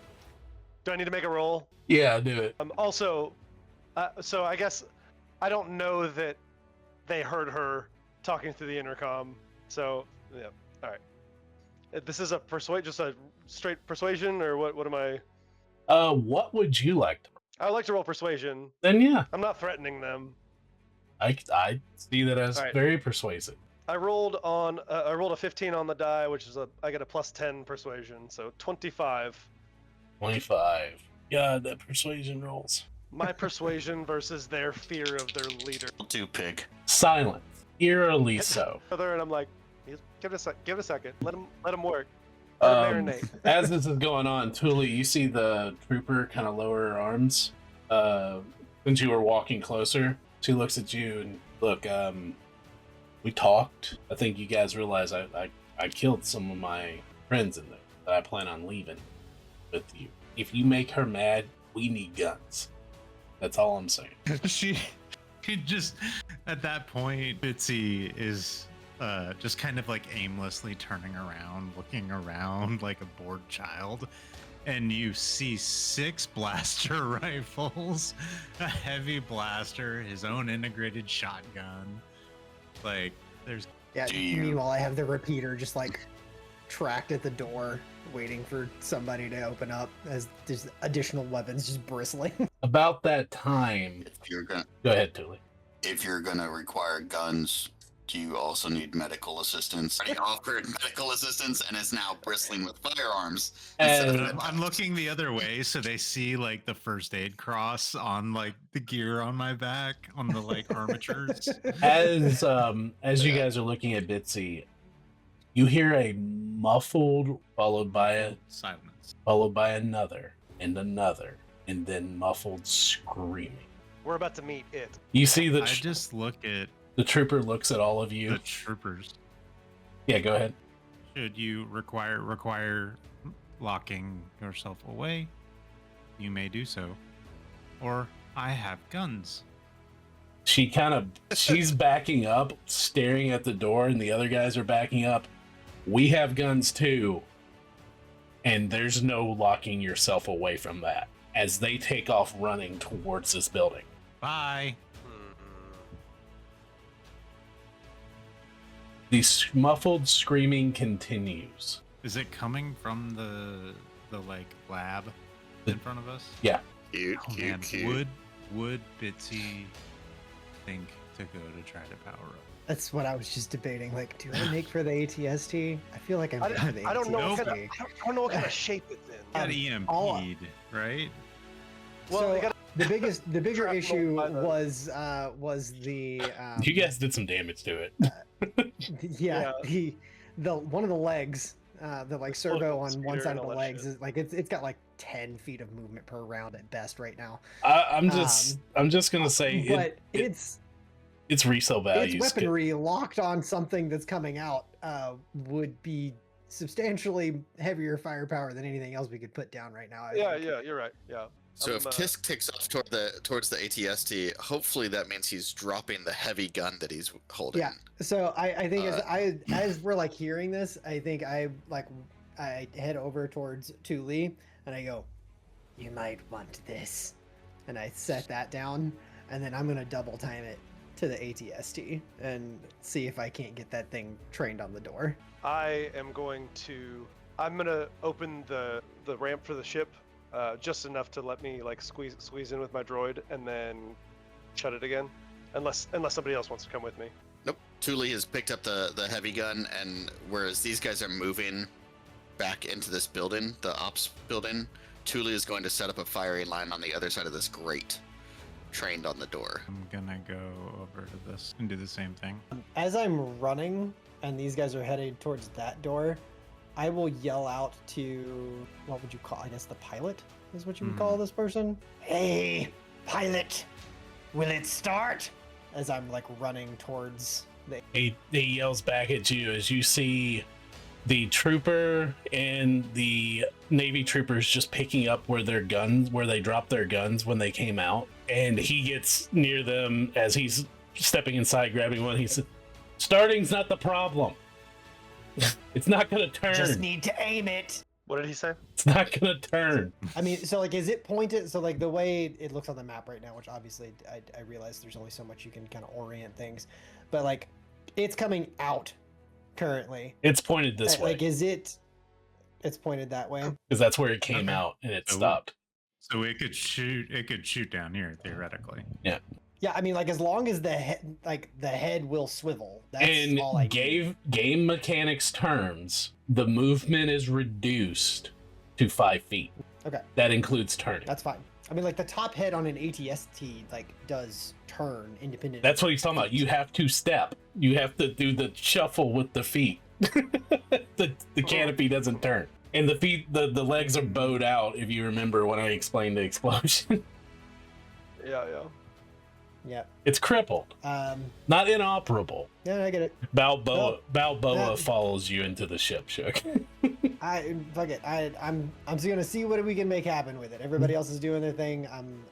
Do I need to make a roll? yeah, do it. Also, so I guess I don't know that they heard her talking through the intercom. So, yeah. All right. This is just a straight persuasion, or what am I? What would you like to? I would like to roll persuasion. Then yeah, I'm not threatening them. I see that as All right. very persuasive. I rolled a 15 on the die, which is I get a plus 10 persuasion, so 25. 25. Yeah, that persuasion rolls. My persuasion versus their fear of their leader. Do pig. Silence. Eerily so. And I'm like, give it a second. Let him work. Marinate. As this is going on, Thule, you see the trooper kind of lower her arms. Since you were walking closer, she looks at you and look. We talked. I think you guys realize I killed some of my friends in there that I plan on leaving with you. If you make her mad, we need guns. That's all I'm saying. she just at that point, Bitsy is just kind of aimlessly turning around, looking around like a bored child, and you see 6 blaster rifles, a heavy blaster, his own integrated shotgun. There's Yeah. Meanwhile, I have the repeater just tracked at the door, waiting for somebody to open up as there's additional weapons just bristling. About that time, go ahead, Thule. If you're gonna require guns, do you also need medical assistance? He offered medical assistance and is now bristling with firearms. I'm looking the other way so they see the first aid cross on the gear on my back on the armatures. As you guys are looking at Bitsy, you hear a muffled followed by a Silence. shots. followed by another and another, and then muffled screaming. We're about to meet it. You see I just look at the trooper looks at all of you. the troopers. Yeah, go ahead. Should you require locking yourself away, you may do so. Or I have guns. She's backing up, staring at the door, and the other guys are backing up. We have guns too. And there's no locking yourself away from that as they take off running towards this building. Bye. The muffled screaming continues. Is it coming from the like lab in front of us? Yeah. Cute, Oh, cute, man. cute. Would Bitsy think to go to try to power up? That's what I was just debating. Like, do I make for the ATST? I feel like I'm I, making for the I don't know what ATST. kind of, I don't know what kind of shape it's in. Got EMP'd, right? Well, So they got the bigger Shrapnel issue by the- was the You guys did some damage to it. yeah, the one of the legs, the like servo on one speeder side and of the all that legs shit. is like it's got like 10 feet of movement per round at best right now. I'm just gonna say But it's its resale value. its weaponry locked on something that's coming out would be substantially heavier firepower than anything else we could put down right now. I Yeah, think. yeah, you're right. Yeah. So if I'm, Tisk takes off towards the ATST, hopefully that means he's dropping the heavy gun that he's holding. Yeah. So I think as we're like hearing this, I think I head over towards Tuli and I go, You might want this. and I set that down, and then I'm gonna double time it to the ATST and see if I can't get that thing trained on the door. I'm gonna open the ramp for the ship, just enough to let me like squeeze in with my droid, and then shut it again, unless somebody else wants to come with me. Nope. Thule has picked up the heavy gun, and whereas these guys are moving back into this building, the ops building, Thule is going to set up a firing line on the other side of this grate, trained on the door. I'm gonna go over to this and do the same thing. As I'm running and these guys are headed towards that door, I will yell out to, what would you call, I guess the pilot is what you would call this person? Hey, pilot, will it start? As I'm like running towards the He yells back at you as you see the trooper and the Navy troopers just picking up where they dropped their guns when they came out. And he gets near them as he's stepping inside, grabbing one. He says, "Starting's not the problem. It's not gonna turn. Just need to aim it. What did he say? It's not gonna turn." I mean, so like, is it pointed? So like the way it looks on the map right now, which obviously I realize there's only so much you can kind of orient things, but like it's coming out currently. It's pointed this way Like, is it? It's pointed that way. because that's where it came Okay. out and it So- stopped. So it could shoot down here theoretically. Yeah, I mean, like as long as the head will swivel. That's In all I need. game mechanics terms, the movement is reduced to 5 feet. Okay, That includes turning. that's fine. I mean, like the top head on an ATST like does turn independent. That's what he's talking about. You have to step. You have to do the shuffle with the feet. the canopy doesn't turn. And the feet, the legs are bowed out, if you remember when I explained the explosion. Yeah. Yeah. It's crippled, not inoperable. Yeah, I get it. Balboa that- follows you into the ship, Shook. Fuck it. I'm just gonna see what we can make happen with it. Everybody else is doing their thing.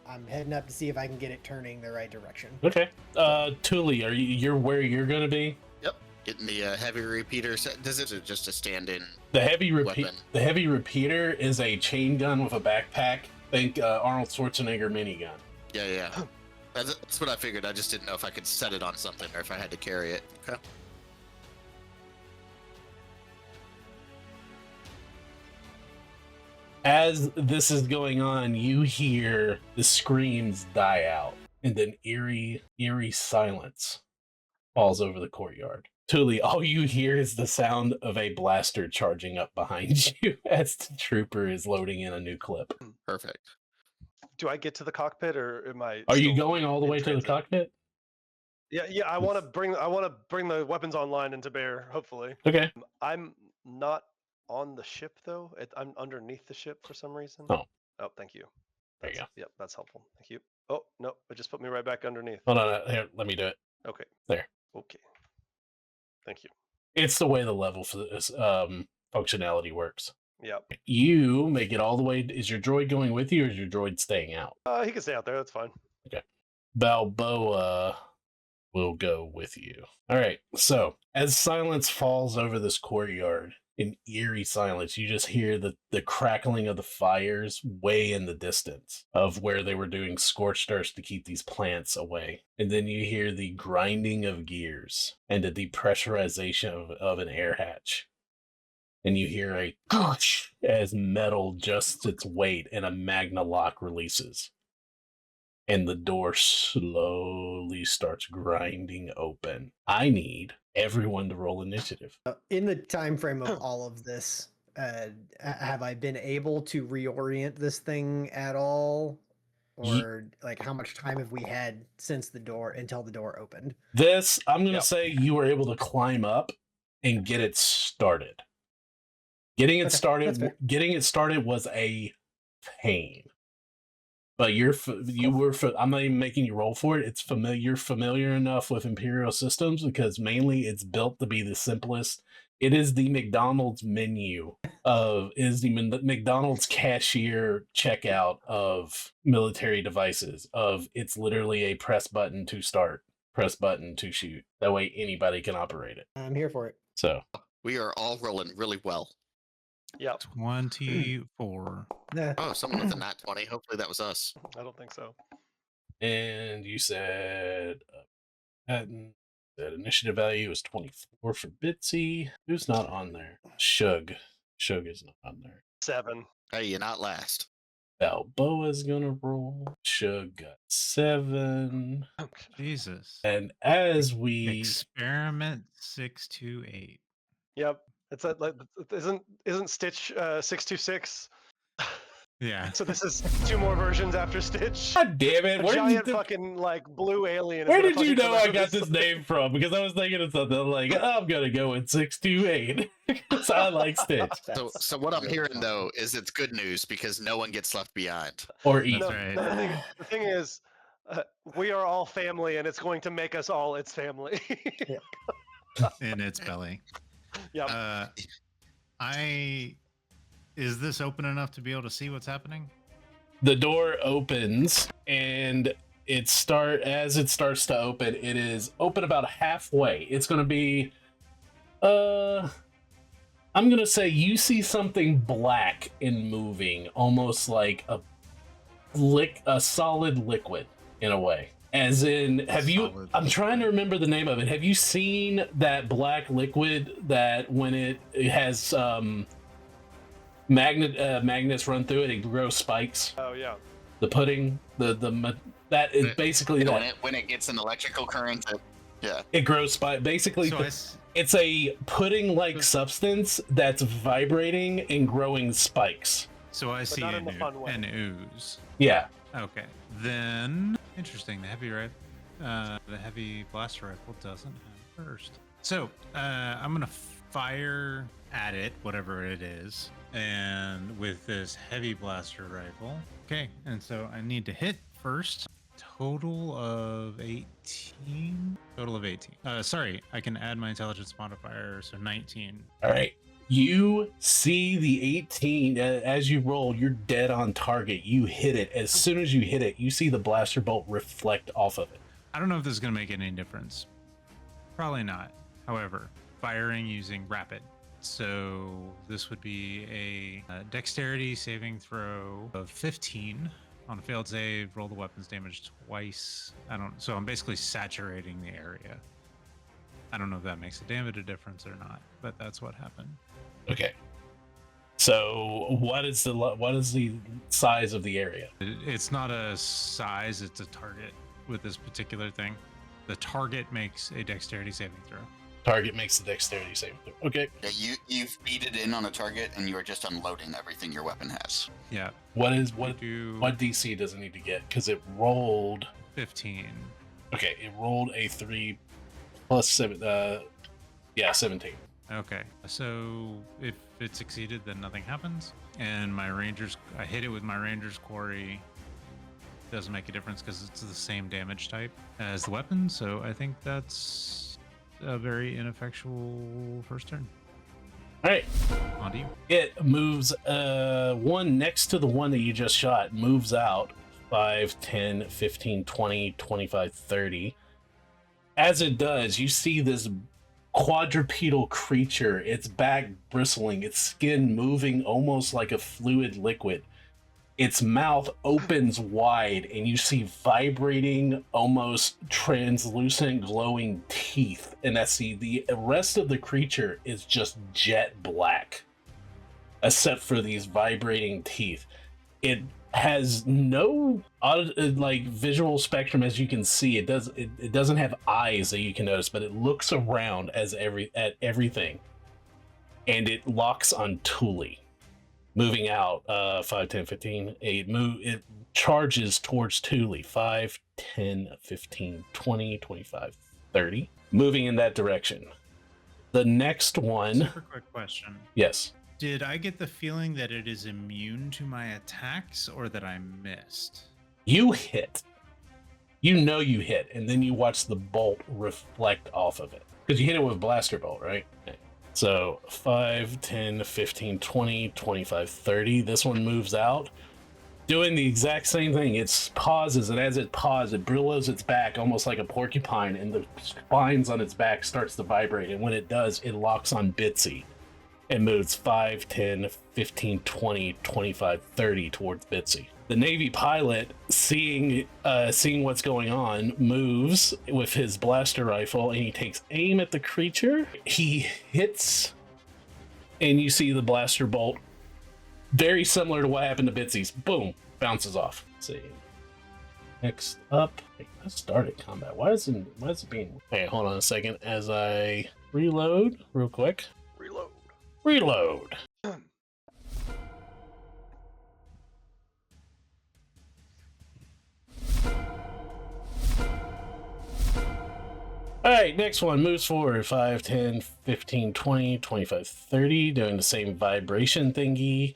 I'm heading up to see if I can get it turning the right direction. Okay. Thule, you're where you're gonna be? Yep. Getting the heavy repeater set. Does it just a stand-in? The heavy Weapon. The heavy repeater is a chain gun with a backpack. Think Arnold Schwarzenegger minigun. Yeah. That's what I figured. I just didn't know if I could set it on something or if I had to carry it. Okay. As this is going on, you hear the screams die out, and then eerie silence falls over the courtyard. Thule, all you hear is the sound of a blaster charging up behind you as the trooper is loading in a new clip. Perfect. Do I get to the cockpit, or am I? Are you still going all the in way to the transit? cockpit? Yeah. I want to bring the weapons online into bear. Hopefully, Okay. I'm not on the ship though. I'm underneath the ship for some reason. Oh. Oh, thank you. There you go. Yep, that's helpful. Thank you. Oh no, it just put me right back underneath. Hold on, here, let me do it. Okay. There. Okay. Thank you. It's the way the level for this functionality works. Yep. You make it all the way. Is your droid going with you, or is your droid staying out? He can stay out there. That's fine. Okay. Balboa will go with you. All right. So as silence falls over this courtyard, in eerie silence, you just hear the crackling of the fires way in the distance of where they were doing scorched earth to keep these plants away. And then you hear the grinding of gears and the depressurization of an air hatch. And you hear a goosh as metal adjusts its weight and a magna lock releases. And the door slowly starts grinding open. I need everyone to roll initiative. In the time frame of all of this, have I been able to reorient this thing at all? Or like how much time have we had since until the door opened? This, I'm going to Yep. say you were able to climb up and get it started. Getting it Okay, that's fair. started was a pain. But I'm not even making you roll for it. You're familiar enough with Imperial systems because mainly it's built to be the simplest. It is the McDonald's menu McDonald's cashier checkout of military devices. It's literally a press button to start, press button to shoot. That way anybody can operate it. I'm here for it. So We are all rolling really well. Yep. 24. Yeah. Oh, someone with a nat 20. Hopefully that was us. I don't think so. and you said that initiative value is 24 for Bitsy. Who's not on there? Shug. Shug is not on there. 7. Hey, you're not last. Balboa's gonna roll. Shug got 7. Jesus. And as we Experiment 628. Yep. It's like isn't Stitch 626? Yeah. So this is 2 more versions after Stitch. God damn it! A giant fucking like blue alien. is Where gonna did you fucking know come I out got of this name from? Because I was thinking of something like, I'm gonna go with 628 because I like Stitch So what I'm hearing though is it's good news because no one gets left behind. or That's E. No, right. the thing is, we are all family, and it's going to make us all its family. In its belly. Yeah. Is this open enough to be able to see what's happening? The door opens and as it starts to open, it is open about halfway. It's gonna be I'm gonna say you see something black and moving, almost like a solid liquid in a way. As in, I'm trying to remember the name of it. Have you seen that black liquid that when it has magnets run through it, it grows spikes? Oh yeah. The pudding, that is basically that. When it gets an electrical current, It grows spike. Basically, So it's a pudding-like substance that's vibrating and growing spikes. So I see not in the fun way. an ooze. Yeah. Okay. Then interesting. The heavy blaster rifle doesn't have burst. So I'm gonna fire at it, whatever it is, and with this heavy blaster rifle. Okay, and so I need to hit first. Total of 18. Total of 18. Sorry, I can add my intelligence modifier, so 19. All right. You see the 18 as you roll. You're dead on target. You hit it. As soon as you hit it, you see the blaster bolt reflect off of it. I don't know if this is going to make any difference. Probably not. However, firing using rapid. So this would be a dexterity saving throw of 15. On a failed save, roll the weapon's damage twice. So I'm basically saturating the area. I don't know if that makes a damage a difference or not, but that's what happened. Okay. So what is the size of the area? It's not a size, it's a target with this particular thing. The target makes a dexterity saving throw. Target makes the dexterity saving throw. Okay. Yeah, you feed it in on a target, and you are just unloading everything your weapon has. Yeah. What Do DC does it need to get? Because it rolled 15. Okay, it rolled a 3 plus 7. 17. Okay, so if it succeeded, then nothing happens. And my rangers, I hit it with my ranger's quarry. Doesn't make a difference because it's the same damage type as the weapon. So I think that's a very ineffectual first turn. All right. On to you. It moves one next to the one that you just shot, moves out 5, 10, 15, 20, 25, 30. As it does, you see this quadrupedal creature, its back bristling, its skin moving almost like a fluid liquid. Its mouth opens wide, and you see vibrating, almost translucent, glowing teeth. And that's the rest of the creature is just jet black, except for these vibrating teeth. It has no visual spectrum, as you can see. It doesn't have eyes that you can notice, but it looks around at everything, and it locks on Thule. Moving out 5, 10, 15, 8. It charges towards Thule 5, 10, 15, 20, 25, 30. Moving in that direction. The next one. Super quick question. Yes. Did I get the feeling that it is immune to my attacks or that I missed? You hit. You know you hit, and then you watch the bolt reflect off of it. Because you hit it with blaster bolt, right? Okay. So 5, 10, 15, 20, 25, 30. This one moves out, doing the exact same thing. It pauses, and as it pauses, it billows its back almost like a porcupine, and the spines on its back starts to vibrate. And when it does, it locks on Bitsy and moves 5, 10, 15, 20, 25, 30 towards Bitsy. The Navy pilot, seeing what's going on, moves with his blaster rifle, and he takes aim at the creature. He hits, and you see the blaster bolt, very similar to what happened to Bitsy's. Boom, bounces off. Let's see. Next up, I started combat. Why is it being? Hey, hold on a second as I reload real quick. Reload. All right, next one moves forward 5, 10, 15, 20, 25, 30, doing the same vibration thingy.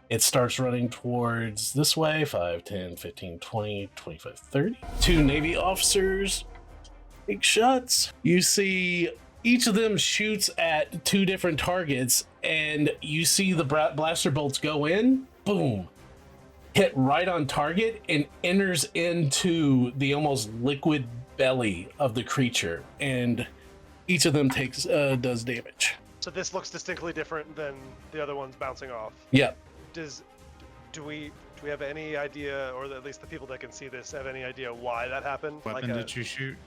It starts running towards this way 5, 10, 15, 20, 25, 30. Two Navy officers take shots. You see each of them shoots at two different targets, and you see the blaster bolts go in, boom, hit right on target, and enters into the almost liquid belly of the creature, and each of them does damage. So this looks distinctly different than the other ones bouncing off. Yeah. Do we have any idea, or at least the people that can see this have any idea why that happened? What weapon did you shoot?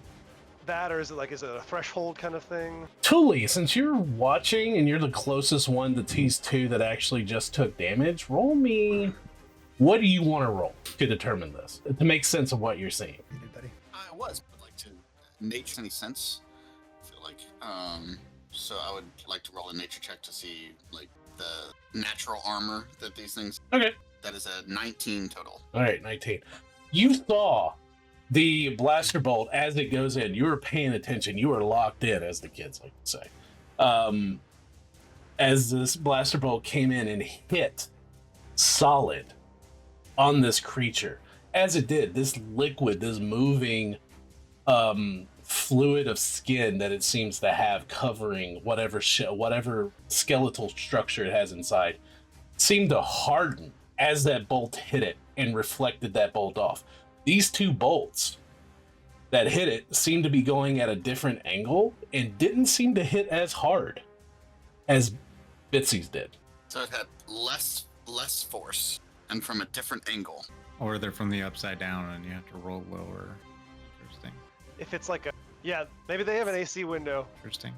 That, or is it a threshold kind of thing? Thule, since you're watching and you're the closest one to these two that actually just took damage, roll me. What do you want to roll to determine this? To make sense of what you're seeing. I was, but like to nature any sense. I feel like so I would like to roll a nature check to see like the natural armor that these things. Okay. That is a 19 total. All right, 19. You saw the blaster bolt as it goes in. You were paying attention. You were locked in, as the kids like to say. As this blaster bolt came in and hit solid on this creature. As it did, this liquid, this moving fluid of skin that it seems to have covering whatever skeletal structure it has inside seemed to harden as that bolt hit it and reflected that bolt off. These two bolts that hit it seemed to be going at a different angle and didn't seem to hit as hard as Bitsy's did. So it had less force and from a different angle. Or they're from the upside down and you have to roll lower. Interesting. If it's maybe they have an AC window. Interesting.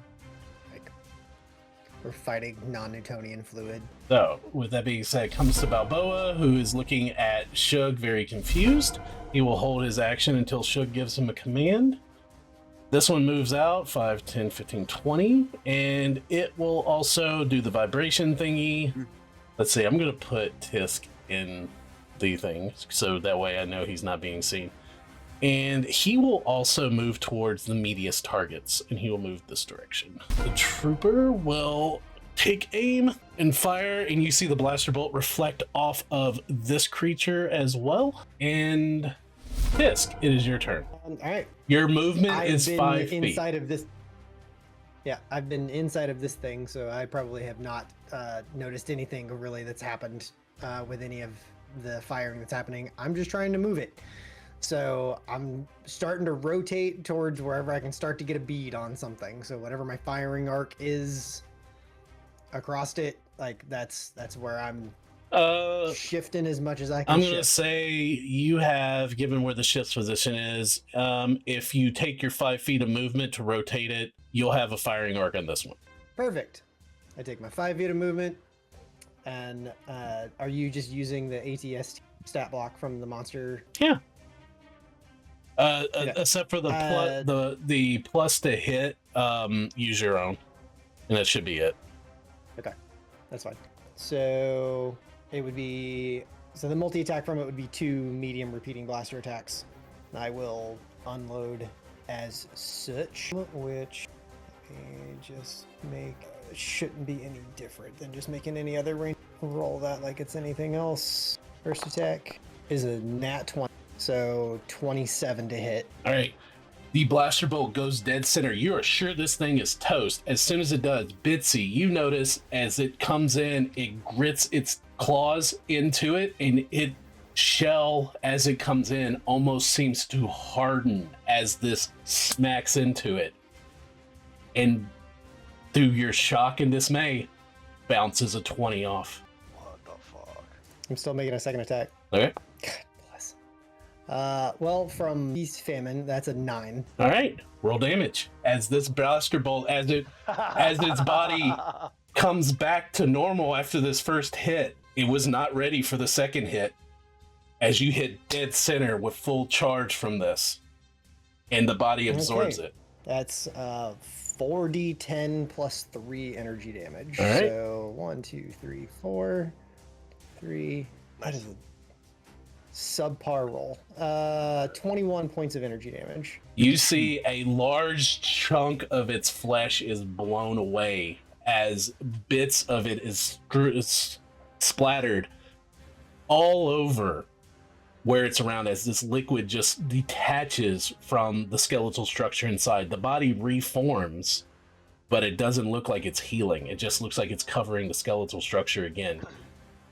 We're fighting non-Newtonian fluid. So, with that being said, comes to Balboa, who is looking at Shug very confused. He will hold his action until Shug gives him a command. This one moves out 5, 10, 15, 20, and it will also do the vibration thingy. Let's see, I'm going to put Tisk in the thing so that way I know he's not being seen. And he will also move towards the meatiest targets, and he will move this direction. The trooper will take aim and fire, and you see the blaster bolt reflect off of this creature as well. And Fisk, it is your turn. All right. Your movement I've is been 5 feet. inside of this. Yeah, I've been inside of this thing, so I probably have not noticed anything really that's happened with any of the firing that's happening. I'm just trying to move it. So I'm starting to rotate towards wherever I can start to get a bead on something. So whatever my firing arc is across it, like that's where I'm shifting as much as I can. I'm gonna shift. say you have, given where the ship's position is, if you take your 5 feet of movement to rotate it, you'll have a firing arc on this one. Perfect. I take my 5 feet of movement, and are you just using the ATS stat block from the monster? Yeah. Okay. Except for the plus to hit, use your own, and that should be it. Okay, that's fine. So it would be the multi-attack from it would be 2 medium repeating blaster attacks. I will unload as such, which let me just make shouldn't be any different than just making any other range. Roll that like it's anything else. First attack is a nat 20, so 27 to hit. All right. The blaster bolt goes dead center. You are sure this thing is toast. As soon as it does, Bitsy, you notice as it comes in, it grits its claws into it, and it shell as it comes in almost seems to harden as this smacks into it. And through your shock and dismay, bounces a 20 off. What the fuck? I'm still making a second attack. Okay. God bless. Well, from Beast Famine, that's a 9. All right. Roll damage as this blaster bolt, as its body comes back to normal after this first hit. It was not ready for the second hit. As you hit dead center with full charge from this, and the body absorbs it. That's 4d10 plus 3 energy damage. All right. So 1, 2, 3, 4, 3. That is a subpar roll. 21 points of energy damage. You see a large chunk of its flesh is blown away as bits of it is splattered all over where it's around, as this liquid just detaches from the skeletal structure inside. The body reforms, but it doesn't look like it's healing. It just looks like it's covering the skeletal structure again.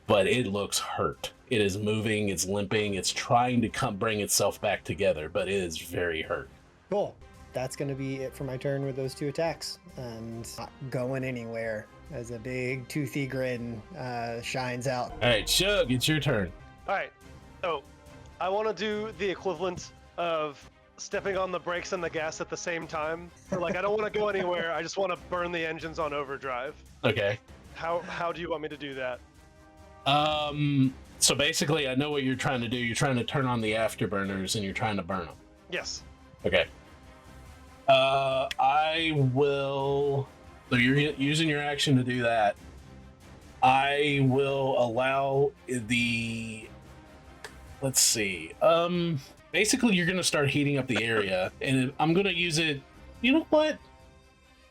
But it looks hurt. It is moving, it's limping, it's trying to bring itself back together, but it is very hurt. Cool. That's going to be it for my turn with those 2 attacks. And not going anywhere as a big toothy grin shines out. All right, Shug, it's your turn. All right, so I want to do the equivalent of stepping on the brakes and the gas at the same time. So, like, I don't want to go anywhere. I just want to burn the engines on overdrive. Okay. How do you want me to do that? So basically, I know what you're trying to do. You're trying to turn on the afterburners and you're trying to burn them. Yes. Okay. I will. So you're using your action to do that. I will allow the. Let's see. Basically, you're going to start heating up the area, and I'm going to use it. You know what?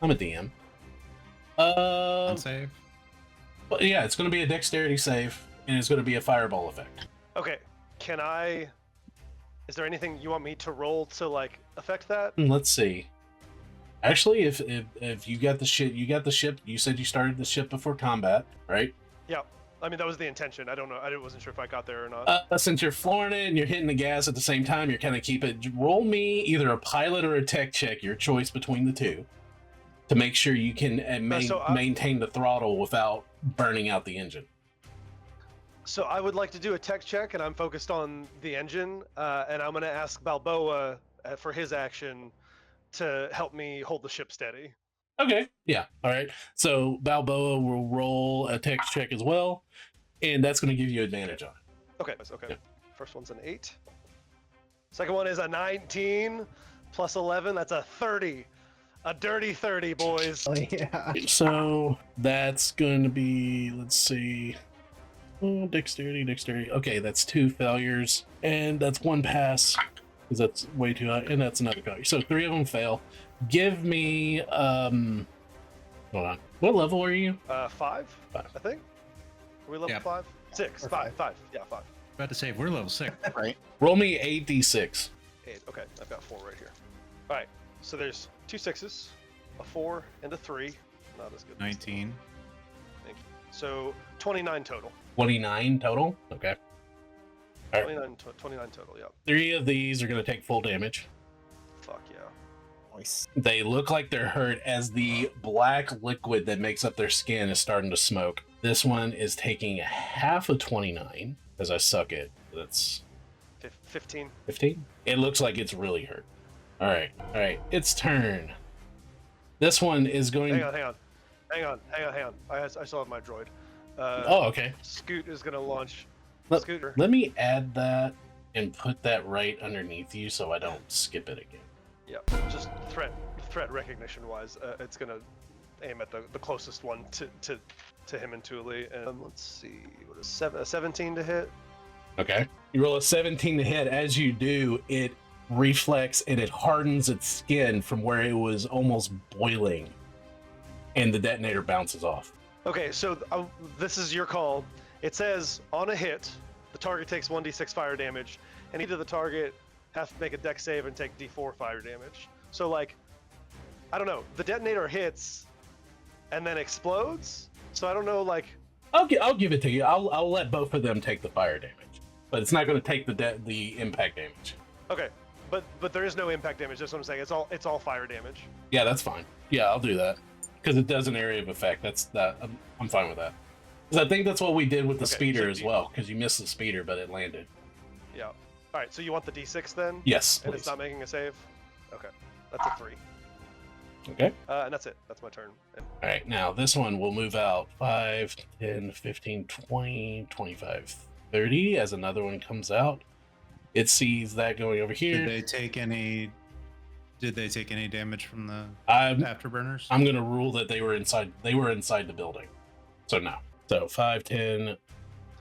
I'm a DM. Save. But yeah, it's going to be a dexterity save, and it's going to be a fireball effect. Okay. Is there anything you want me to roll to like affect that? Let's see. Actually, if you got the ship, you said you started the ship before combat, right? Yeah. I mean, that was the intention. I don't know. I wasn't sure if I got there or not. Since you're flooring it and you're hitting the gas at the same time, you're kind of keep it. Roll me either a pilot or a tech check, your choice between the two, to make sure you can maintain the throttle without burning out the engine. So I would like to do a tech check, and I'm focused on the engine, and I'm going to ask Balboa for his action to help me hold the ship steady. Okay. Yeah. All right. So Balboa will roll a tech check as well, and that's going to give you advantage on it. Okay. Yeah. First one's an 8. Second one is a 19 plus 11. That's a 30. A dirty 30, boys. Oh, yeah. So that's going to be, let's see. Dexterity. Okay, that's 2 failures, and that's 1 pass. because that's way too high, and that's another failure. So 3 of them fail. Give me hold on. What level are you? 5, 5. I think. Are we level Yep. 5? 6, Or 5, 5. Yeah, 5. About to say we're level 6. Right. Roll me 8d6. 8. Okay, I've got 4 right here. All right, so there's 2 6s, a 4, and a 3. Not as good. 19. Thank you. So 29 total. 29 total. Okay. All right. 29 total. Yep. 3 of these are going to take full damage. Fuck yeah. Nice. They look like they're hurt as the black liquid that makes up their skin is starting to smoke. This one is taking half of 29 because I suck it. That's 15. 15. It looks like it's really hurt. All right. Its turn. This one is going. Hang on. I still have my droid. Oh, okay. Scoot is gonna launch. Let, Scooter. let me add that and put that right underneath you so I don't skip it again. Yep. Just threat recognition wise, it's gonna aim at the closest one to him and Thule. And let's see, what is 17 to hit? Okay. You roll a 17 to hit. As you do, it reflects and it hardens its skin from where it was almost boiling, and the detonator bounces off. Okay, so this is your call. It says on a hit, the target takes 1d6 fire damage, and either the target has to make a dex save and take d4 fire damage. So like, I don't know, the detonator hits and then explodes. So I don't know, like. I'll give it to you. I'll let both of them take the fire damage, but it's not going to take the impact damage. Okay, but there is no impact damage. That's what I'm saying. It's all fire damage. Yeah, that's fine. Yeah, I'll do that because it does an area of effect. I'm fine with that. Because I think that's what we did with the Okay, speeder so as well. Because you missed the speeder, but it landed. Yeah. All right. So you want the d6 then? Yes, And please. it's not making a save. Okay, that's a 3. Okay. And that's it. That's my turn. All right. Now this one will move out 5, 10, 15, 20, 25, 30 as another one comes out. It sees that going over here. Did they take any damage from the I'm afterburners? I'm gonna rule that they were inside the building. So no. So 5, 10,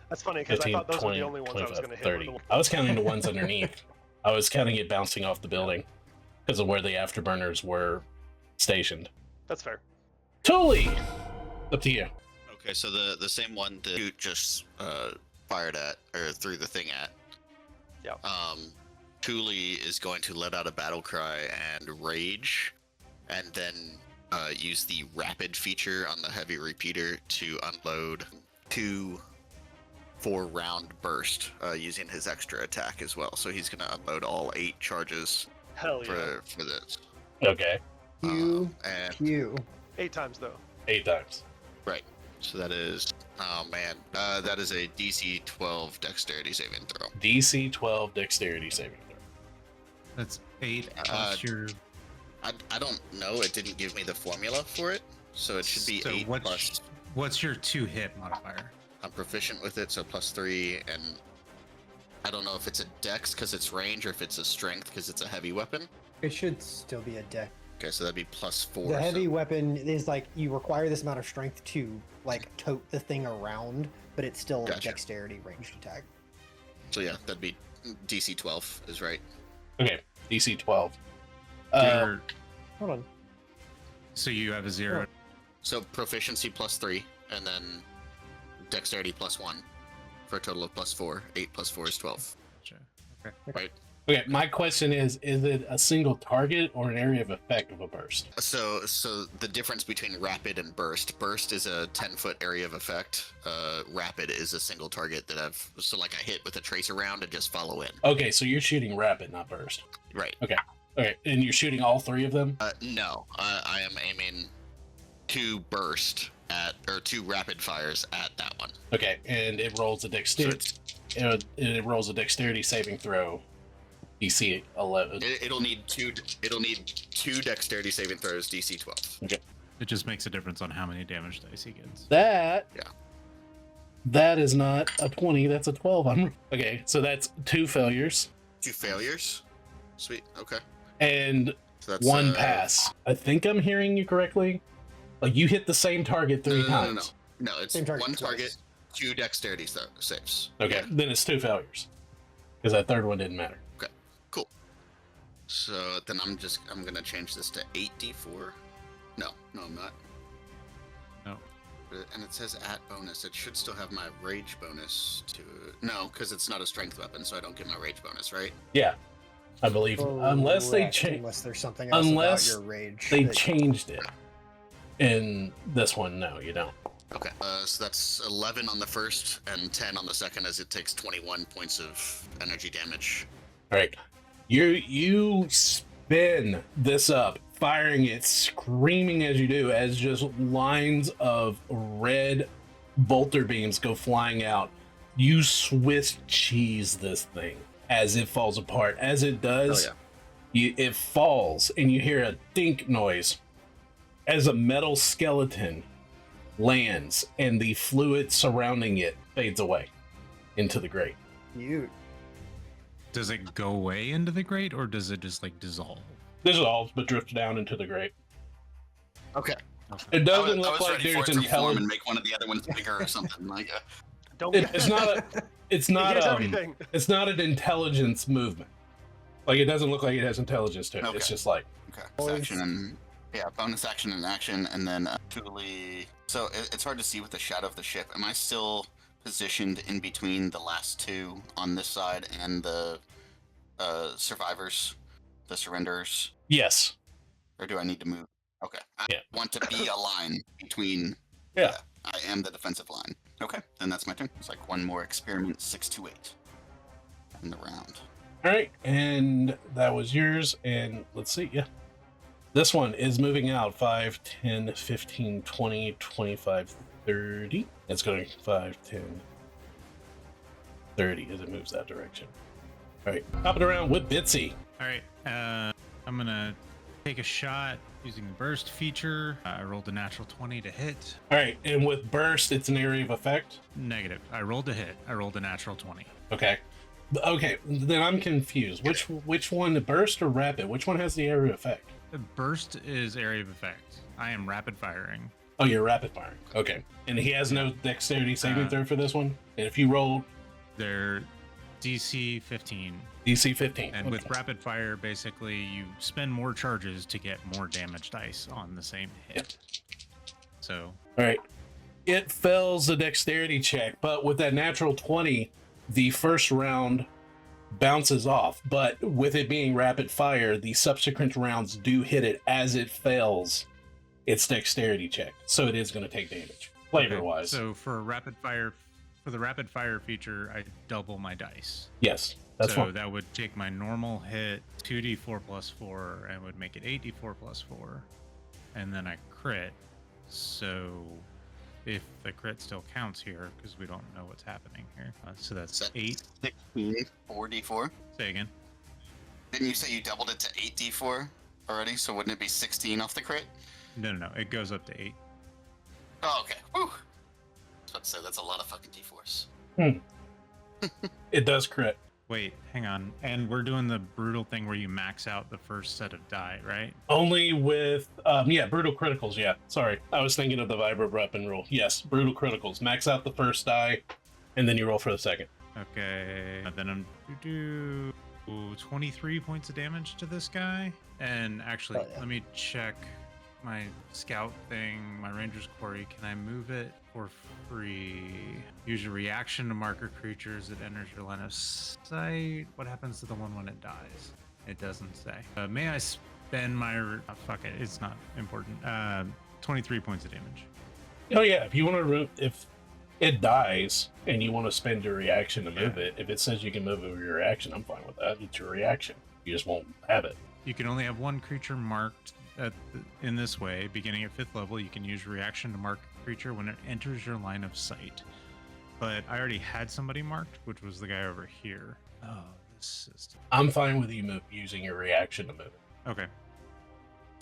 That's funny because I 15, thought those 20, were the only ones I was 25, going to hit. 30. I was counting the ones underneath. I was counting it bouncing off the building because of where the afterburners were stationed. That's fair. Tully, up to you. Okay, so the same one that you just fired at or threw the thing at. Yeah. Thule is going to let out a battle cry and rage, and then use the rapid feature on the heavy repeater to unload 2 4-round burst using his extra attack as well. So he's going to unload all 8 charges Hell yeah. for this. Okay. And Pew. 8 times though. 8 times. right, so that is that is a DC 12 dexterity saving throw. DC 12 dexterity saving throw. That's 8 plus your. I don't know. It didn't give me the formula for it, so it should be So 8 plus. What's your 2-hit modifier? I'm proficient with it, so +3, and I don't know if it's a dex because it's range or if it's a strength because it's a heavy weapon. It should still be a deck. Okay, so that'd be +4. The heavy so- weapon is like you require this amount of strength to like tote the thing around, but it's still a Gotcha. dexterity ranged attack. So yeah, that'd be DC 12 is right. Okay. DC 12. Your- Hold on. so you have a 0. So proficiency +3, and then dexterity +1, for a total of +4. 8 + 4 is 12. Gotcha. Okay. Right. Okay, my question is it a single target or an area of effect of a burst? So the difference between rapid and burst is a 10-foot area of effect. Rapid is a single target that I hit with a tracer round and just follow in. Okay, so you're shooting rapid, not burst. Right. Okay, and you're shooting all 3 of them? No, I am aiming 2 burst or 2 rapid fires at that one. Okay, and it rolls a dexterity. It rolls a dexterity saving throw. DC 11. It'll need 2 dexterity saving throws, DC 12. It just makes a difference on how many damage dice he gets. That. Yeah. That is not a 20. That's a 12. Okay, so that's 2 failures 2 failures. Sweet. Okay. and So that's 1 pass. I think I'm hearing you correctly. Like you hit the same target 3 times. No, it's Same target 1 twice. target, 2 dexterity saves. Okay, then it's 2 failures because that third one didn't matter. So then I'm gonna change this to 8d4. No, I'm not. No. And it says at bonus. It should still have my rage bonus to no, because it's not a strength weapon, so I don't get my rage bonus, right? Yeah, I believe unless they Correct, change, unless there's something else unless about your rage. they that- changed it. In this one, no, you don't. Okay. So that's 11 on the first and 10 on the second, as it takes 21 points of energy damage. All right, you spin this up, firing it, screaming as you do, as just lines of red bolter beams go flying out. You Swiss cheese this thing as it falls apart. As it does, it falls, and you hear a dink noise as a metal skeleton lands, and the fluid surrounding it fades away into the grate. Cute. Does it go away into the grate, or does it just like dissolve? Dissolves, but drifts down into the grate. Okay. It doesn't I look was like ready for there's it to reform and intelligence. make one of the other ones bigger or something. Like, Don't. It's not a. It's not. Here's everything. It's not an intelligence movement. Like, it doesn't look like it has intelligence to it. Okay. It's just like, okay. Boys. Action and bonus action and action, and then Thule. So it's hard to see with the shadow of the ship. Am I still positioned in between the last two on this side and the survivors, the surrenderers, yes. or do I need to move? Okay. I Yeah. want to be a line between. Yeah. I am the defensive line. Okay, then that's my turn. It's like one more experiment, 6 to 8 in the round. All right, and that was yours. And let's see, yeah. This one is moving out 5, 10, 15, 20, 25, 30. It's going 5, 10, 30 as it moves that direction. All right, hop it around with Bitsy. All right, I'm gonna take a shot using the burst feature. I rolled a natural 20 to hit. All right, and with burst, it's an area of effect. Negative. I rolled a hit. I rolled a natural 20. Okay. Okay, then I'm confused. Which one, the burst or rapid? Which one has the area of effect? The burst is area of effect. I am rapid firing. Oh, you're rapid firing. Okay. And he has no dexterity saving throw for this one? And if you roll They're DC 15. DC 15. And okay. with rapid fire, basically, you spend more charges to get more damage dice on the same hit. So, All right. It fails the dexterity check, but with that natural 20, the first round bounces off. But with it being rapid fire, the subsequent rounds do hit it as it fails its dexterity check. So it is going to take damage, flavor wise. So for rapid fire, for the rapid fire feature, I double my dice. Yes, that's so fine. that would take my normal hit 2d4 plus 4 and would make it 8d4 plus 4. And then I crit. So if the crit still counts here, because we don't know what's happening here. So that's 8. 16, 4d4. Say again. Didn't you say you doubled it to 8d4 already? So wouldn't it be 16 off the crit? No. It goes up to 8. Oh, okay. Whew. Let's say that's a lot of fucking d4s. It does crit. Wait, hang on. And we're doing the brutal thing where you max out the first set of die, right? Only with, brutal criticals, yeah. Sorry. I was thinking of the Vibro weapon rule. Yes, brutal criticals. Max out the first die, and then you roll for the second. Okay. Then I'm do 23 points of damage to this guy. And actually, Oh, yeah. let me check my scout thing, my ranger's quarry. Can I move it for free? Use your reaction to marker creatures that enters your line of sight. What happens to the one when it dies? It doesn't say. May I spend my... fuck it, it's not important. 23 points of damage. Oh, yeah, if you want to, if it dies and you want to spend your reaction to move it, if it says you can move it with your reaction, I'm fine with that. It's your reaction. You just won't have it. You can only have one creature marked in this way. Beginning at 5th level, you can use reaction to mark a creature when it enters your line of sight. But I already had somebody marked, which was the guy over here. Oh, this system. I'm fine with you using your reaction to move it. Okay.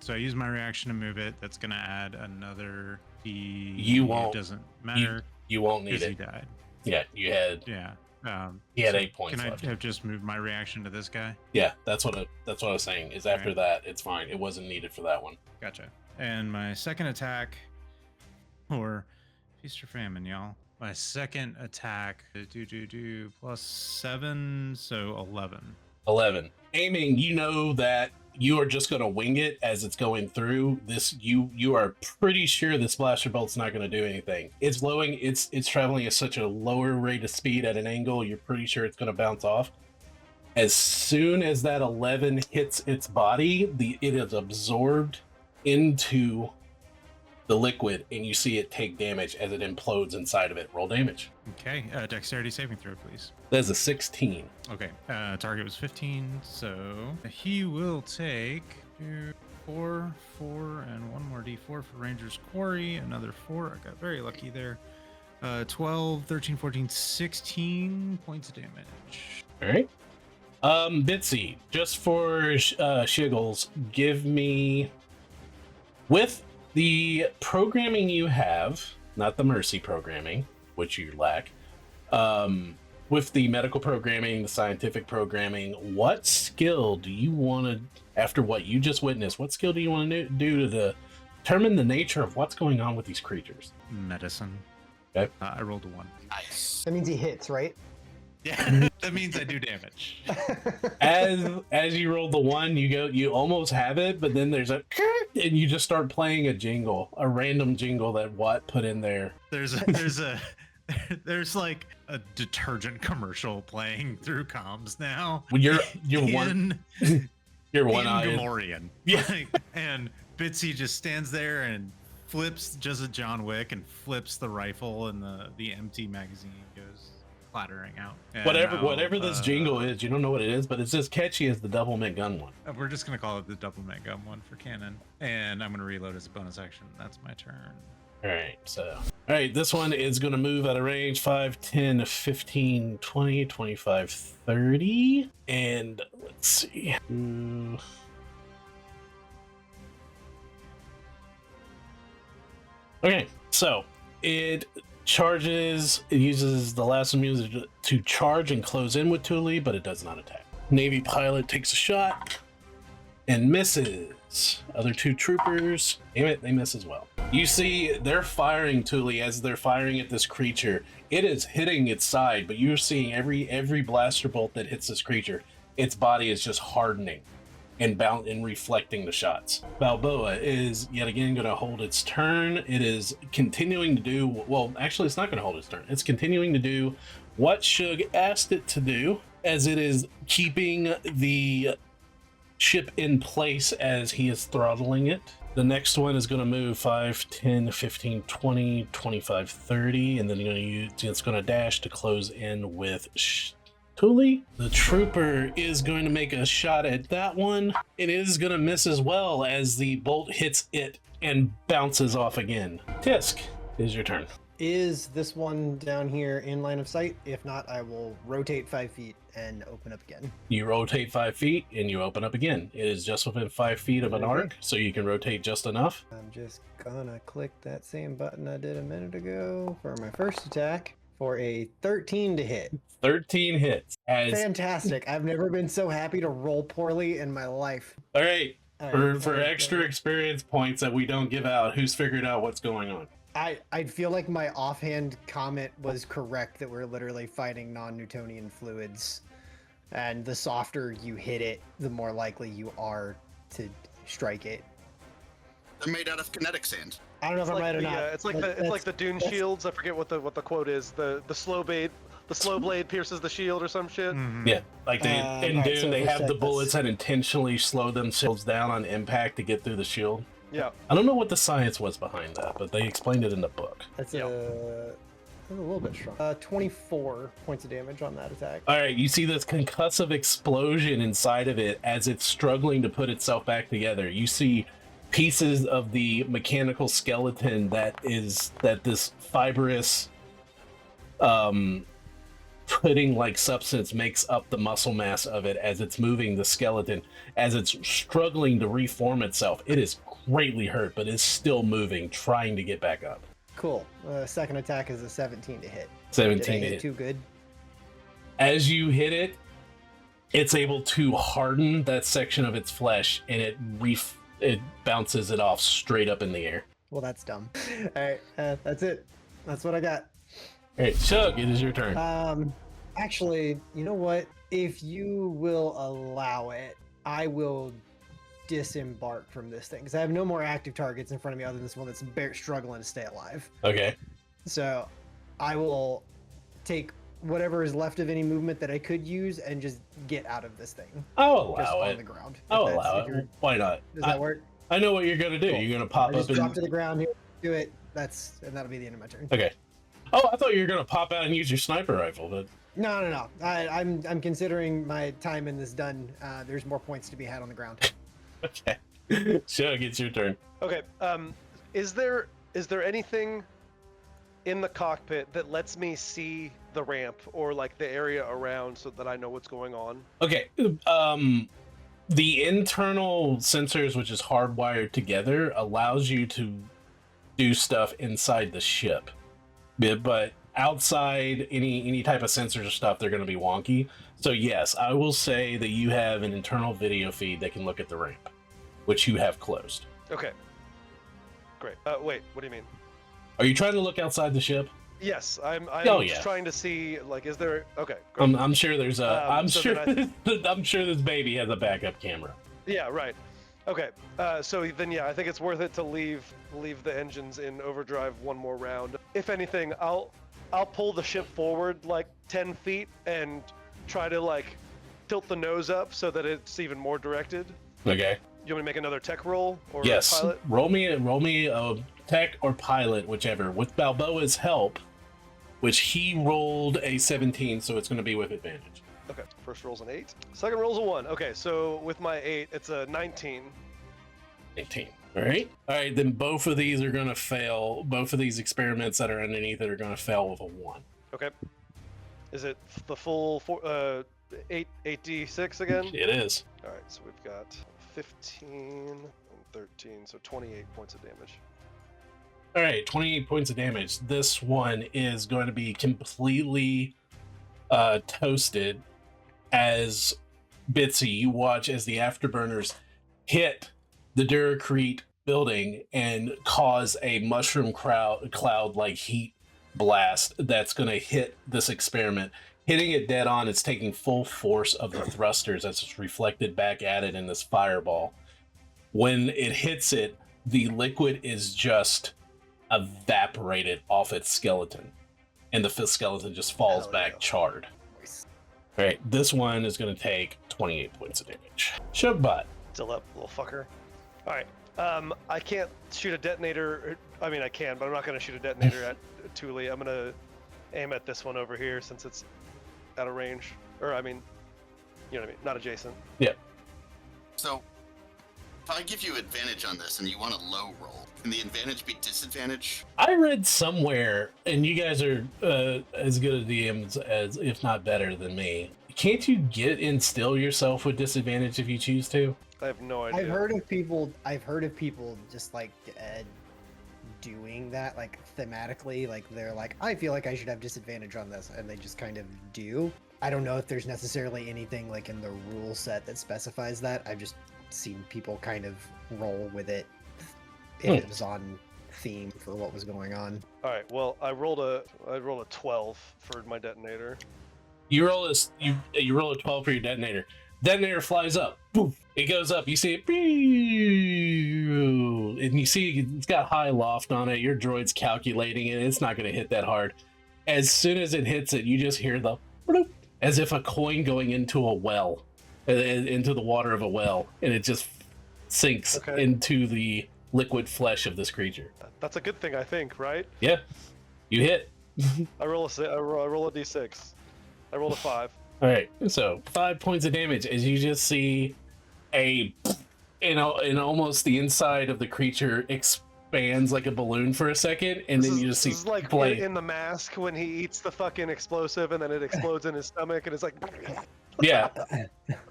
So I use my reaction to move it. That's going to add another D. You won't. It doesn't matter You won't need because he it. died. Yeah, you had. Yeah. He had so 8 points Can I left. have just moved my reaction to this guy? Yeah, that's what I was saying. Is after Alright. that, it's fine. It wasn't needed for that one. Gotcha. And my second attack, or feast or famine, y'all. My second attack, +7, so 11. 11. Aiming, you know that you are just going to wing it as it's going through this. You are pretty sure this blaster bolt's not going to do anything. It's blowing. It's traveling at such a lower rate of speed at an angle. You're pretty sure it's going to bounce off. As soon as that 11 hits its body, it is absorbed into the liquid, and you see it take damage as it implodes inside of it. Roll damage. Okay, dexterity saving throw, please. That's a 16. Okay, target was 15, so he will take 4, and one more d4 for Ranger's Quarry, another 4. I got very lucky there. 12, 13, 14, 16 points of damage. All right. Bitsy, just for shiggles, give me, with the programming you have, not the mercy programming, which you lack, with the medical programming, the scientific programming, what skill do you want to, after what you just witnessed, what skill do you want to do to determine the nature of what's going on with these creatures? Medicine. Okay. I rolled a 1. Nice. That means he hits, right? Yeah, that means I do damage. As you roll the 1, you almost have it, but then there's a and you just start playing a random jingle that Watt put in there. There's like a detergent commercial playing through comms now. You're one eye. Gamorrean. Yeah. And Bitsy just stands there and flips just a John Wick and flips the rifle, and the empty magazine goes clattering out. And Whatever this jingle is, you don't know what it is, but it's as catchy as the double mint gun one. We're just gonna call it the double mint gun one for canon, and I'm gonna reload as a bonus action. That's my turn. All right, this one is going to move out of range 5, 10, 15, 20, 25, 30. And let's see. Okay, so it uses the last music to charge and close in with Thule, but it does not attack. Navy pilot takes a shot and misses. Other 2 troopers, damn it, they miss as well. You see they're firing Thule as they're firing at this creature. It is hitting its side, but you're seeing every blaster bolt that hits this creature, its body is just hardening and reflecting the shots. Balboa is yet again going to hold its turn. It is continuing to do, well, actually it's not going to hold its turn. It's continuing to do what Shug asked it to do, as it is keeping the ship in place as he is throttling it. The next one is going to move 5, 10, 15, 20, 25, 30, and then it's going to dash to close in with Thule. The trooper is going to make a shot at that one. It is going to miss as well as the bolt hits it and bounces off again. Tisk, it is your turn. Is this one down here in line of sight? If not, I will rotate 5 feet and open up again. You rotate 5 feet and you open up again. It is just within 5 feet of an arc, so you can rotate just enough. I'm just gonna click that same button I did a minute ago for my first attack for a 13 to hit. 13 hits. Fantastic. I've never been so happy to roll poorly in my life. All right. For extra experience points that we don't give out, who's figured out what's going on? I feel like my offhand comment was correct that we're literally fighting non-Newtonian fluids, and the softer you hit it, the more likely you are to strike it. They're made out of kinetic sand. I don't know if I'm right or not. It's like the Dune shields. I forget what the quote is. The slow blade pierces the shield or some shit. Mhm. Yeah, like in Dune, so they for have the seconds. bullets that intentionally slow themselves down on impact to get through the shield. Yeah. I don't know what the science was behind that, but they explained it in the book. That's Yeah. a little bit strong. 24 points of damage on that attack. All right, you see this concussive explosion inside of it as it's struggling to put itself back together. You see pieces of the mechanical skeleton that this fibrous pudding-like substance makes up the muscle mass of it as it's moving the skeleton, as it's struggling to reform itself. It is greatly hurt, but is still moving, trying to get back up. Cool. Second attack is a 17 to hit. 17 Did I to hit hit. too good? As you hit it, it's able to harden that section of its flesh, and it bounces it off straight up in the air. Well, that's dumb. All right, that's it. That's what I got. All right, Shug, it is your turn. Actually, you know what? If you will allow it, I will disembark from this thing because I have no more active targets in front of me other than this one that's struggling to stay alive. Okay. So I will take whatever is left of any movement that I could use and just get out of this thing. I'll Just allow on it. the ground. If I'll that's- allow if you're- it. Why not? Does that work? I know what you're gonna do. Cool. You're gonna pop I up just and drop to the ground here, do it. And that'll be the end of my turn. okay. Oh, I thought you were gonna pop out and use your sniper rifle, but No. I'm considering my time in this done. There's more points to be had on the ground. okay. Shug, it's your turn. Okay. Is there anything in the cockpit that lets me see the ramp or like the area around so that I know what's going on? Okay. The internal sensors, which is hardwired together, allows you to do stuff inside the ship. But outside any type of sensors or stuff, they're going to be wonky. So yes, I will say that you have an internal video feed that can look at the ramp, which you have closed. Okay. Great. Wait. What do you mean? Are you trying to look outside the ship? Yes, I'm Oh, just yeah. trying to see like is there okay. Great. I'm sure there's a. I'm so sure. then I'm sure this baby has a backup camera. Yeah, right. Okay. So then yeah, I think it's worth it to leave the engines in overdrive one more round. If anything, I'll pull the ship forward like 10 feet and try to like tilt the nose up so that it's even more directed. Okay. You want me to make another tech roll or Yes. pilot? Roll me a tech or pilot, whichever. With Balboa's help, which he rolled a 17, so it's going to be with advantage. Okay. First roll's an 8. Second roll's a 1. Okay, so with my 8, it's a 19. 18. All right. All right. Then both of these are going to fail. Both of these experiments that are underneath it are going to fail with a 1. Okay. Is it the full 8d6 again? It is. All right, so we've got 15 and 13, so 28 points of damage. All right. 28 points of damage. This one is going to be completely toasted as Bitsy, you watch as the afterburners hit the Duracrete building and cause a mushroom cloud like heat blast that's going to hit this experiment. Hitting it dead on, it's taking full force of the thrusters as it's reflected back at it in this fireball. When it hits it, the liquid is just evaporated off its skeleton, and the skeleton just falls Hell back yeah. charred. Nice. All right, this one is going to take 28 points of damage. Shugbot. Still up, little fucker. All right. I can't shoot a detonator. I mean, I can, but I'm not going to shoot a detonator at Thule. I'm going to aim at this one over here since it's out of range. Or, I mean, you know what I mean? Not adjacent. Yeah. So, if I give you advantage on this and you want a low roll, can the advantage be disadvantage? I read somewhere, and you guys are as good at DMs as, if not better than me. Can't you instill yourself with disadvantage if you choose to? I have no idea. I've heard of people just like doing that, like thematically, like they're like, I feel like I should have disadvantage on this, and they just kind of do. I don't know if there's necessarily anything like in the rule set that specifies that. I've just seen people kind of roll with it if it was on theme for what was going on. All right. Well, I rolled a 12 for my detonator. You roll a 12 for your detonator. Detonator flies up. Boom. It goes up. You see it. And you see it's got high loft on it. Your droid's calculating it. It's not going to hit that hard. As soon as it hits it, you just hear the bloop, as if a coin going into a well, into the water of a well, and it just sinks into the liquid flesh of this creature. That's a good thing, I think, right? Yeah, you hit. I roll a d6. I rolled a 5. All right, so 5 points of damage as you just see in almost the inside of the creature expands like a balloon for a second, and then you just see this is like flame. in The Mask when he eats the fucking explosive and then it explodes in his stomach and it's like. Yeah,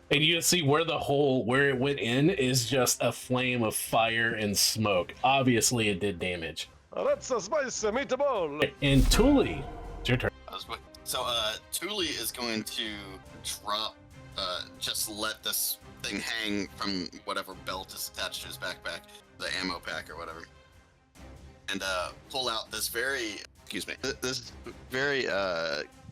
and you just see where it went in is just a flame of fire and smoke. Obviously, it did damage. Oh, that's a spicy meatball. And Thule, it's your turn. So, Thule is going to drop, just let this thing hang from whatever belt is attached to his backpack, the ammo pack or whatever, and pull out this very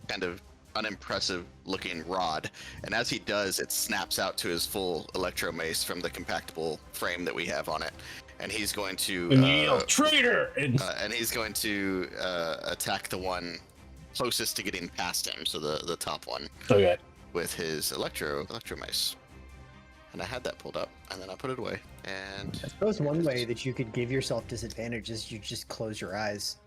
kind of unimpressive looking rod, and as he does, it snaps out to his full electro mace from the compactable frame that we have on it, and he's going to And you yell, traitor! and he's going to attack the one closest to getting past him, so the top one, Okay. with his electro mace. And I had that pulled up, and then I put it away. And I suppose one way that you could give yourself disadvantage is you just close your eyes,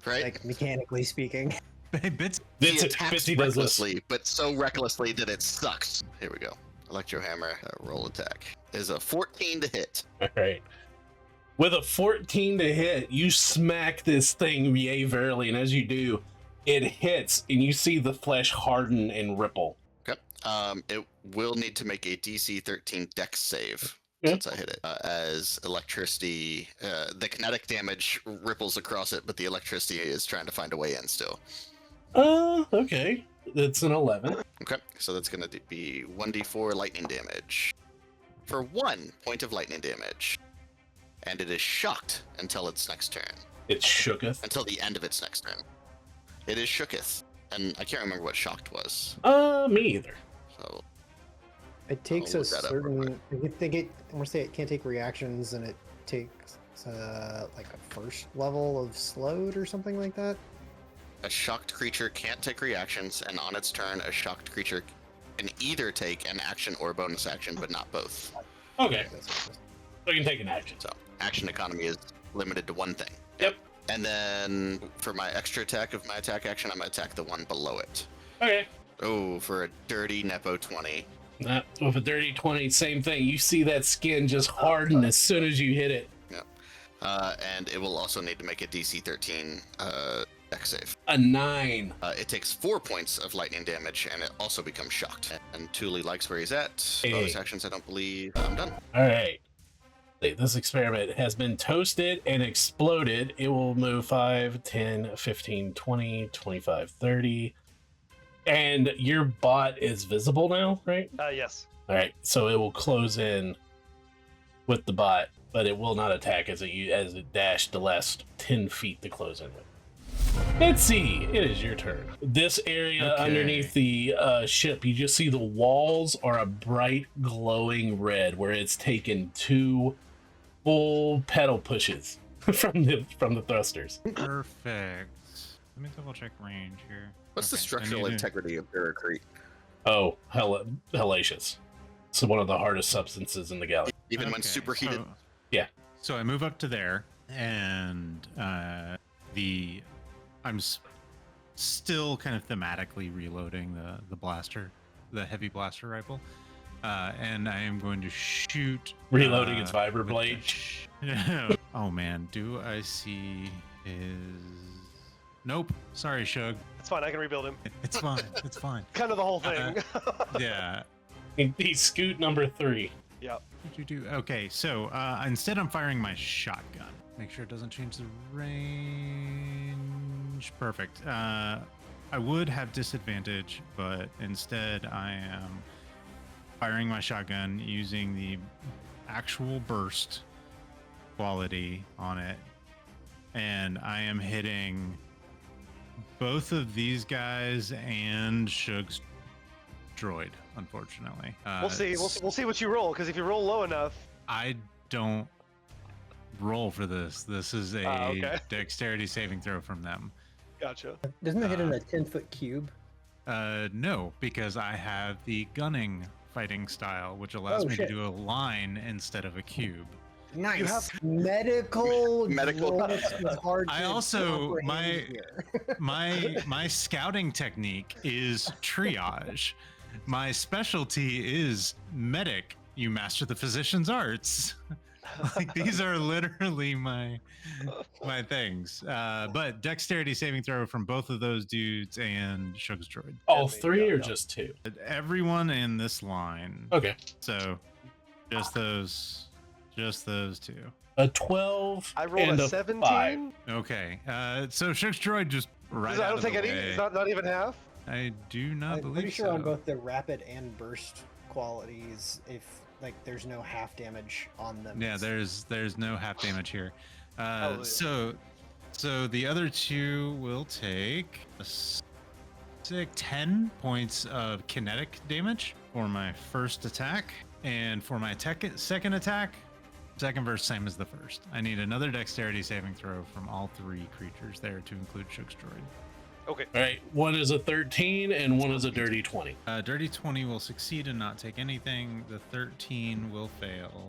right, like mechanically speaking. Hey, Bits. he Bitsy attacks does this. recklessly, but so recklessly that it sucks. Here we go. Electro hammer roll attack is a 14 to hit. All right. With a 14 to hit, you smack this thing, yay, verily, and as you do, it hits, and you see the flesh harden and ripple. Okay. It will need to make a DC 13 Dex save Yeah. since I hit it, as electricity, the kinetic damage ripples across it, but the electricity is trying to find a way in still. Okay. That's an 11. Okay, so that's going to be 1d4 lightning damage for 1 point of lightning damage, and it is shocked until its next turn, It shooketh. until the end of its next turn. It is shooketh, and I can't remember what shocked was. Me either. So It takes I'll a look that up real certain. I think it. I want to say it can't take reactions, and it takes like a first level of slowed or something like that. a shocked creature can't take reactions, and on its turn, a shocked creature can either take an action or bonus action, but not both. Okay. That's what it is. So you can take an action. So action economy is limited to one thing. Yep. And then for my extra attack of my attack action, I'm gonna attack the one below it. Okay. Oh, for a dirty Nepo 20. With a dirty 20, same thing. You see that skin just harden as soon as you hit it. And it will also need to make a DC 13 Dex save. A 9. It takes 4 points of lightning damage, and it also becomes shocked. And Thule likes where he's at. Hey. Bonus actions, I don't believe. I'm done. All right. This experiment has been toasted and exploded. It will move 5, 10, 15, 20, 25, 30. And your bot is visible now, right? Yes. All right. So it will close in with the bot, but it will not attack as it dashed the last 10 feet to close in with. Bitsy, it is your turn. This area Okay. underneath the ship, you just see the walls are a bright glowing red where it's taken 2 full pedal pushes from the thrusters. Perfect. Let me double check range here. What's the Okay, I structural need to- integrity of Barracrete? Oh, hellacious. It's one of the hardest substances in the galaxy. Even when Okay, superheated? so- Yeah. So I move up to there, and I'm still kind of thematically reloading the blaster, the heavy blaster rifle, and I am going to shoot. Reloading its with vibra the blade. Oh man, do I see his? Nope. Sorry, Shug. It's fine. I can rebuild him. It's fine. It's fine. Kind of the whole thing. Yeah. He's scoot number 3. Yep. What'd you do? Okay, so instead I'm firing my shotgun. Make sure it doesn't change the range. Perfect. I would have disadvantage, but instead I am firing my shotgun using the actual burst quality on it. And I am hitting both of these guys and Shug's droid, unfortunately. We'll see. We'll see what you roll, because if you roll low enough, I don't roll for this. This is a okay. dexterity saving throw from them. gotcha. Doesn't it hit in a 10-foot cube? No, because I have the gunning fighting style, which allows Oh, me shit. to do a line instead of a cube. Nice. You have- medical. Medical. droids is hard I to also- comprehend here. My scouting technique is triage. My specialty is medic. You master the physician's arts. Like these are literally my things. But dexterity saving throw from both of those dudes and Shug's droid. All Yeah, 3 or yeah. just 2? Everyone in this line. Okay. So just those two. A 12 I rolled and a 5. 17. Okay. So Shug's droid just right I out don't of think the any. way. It's not even half. I do not I'm believe pretty sure so. on both the rapid and burst qualities, if like there's no half damage on them. Yeah, it's- there's no half damage here. yeah. So the other two will take a take 10 points of kinetic damage for my first attack. And for my second attack, second verse, same as the first. I need another dexterity saving throw from all 3 creatures there to include Shook's droid. Okay. All right, one is a 13 and one is a dirty 20. Dirty 20 will succeed and not take anything. The 13 will fail.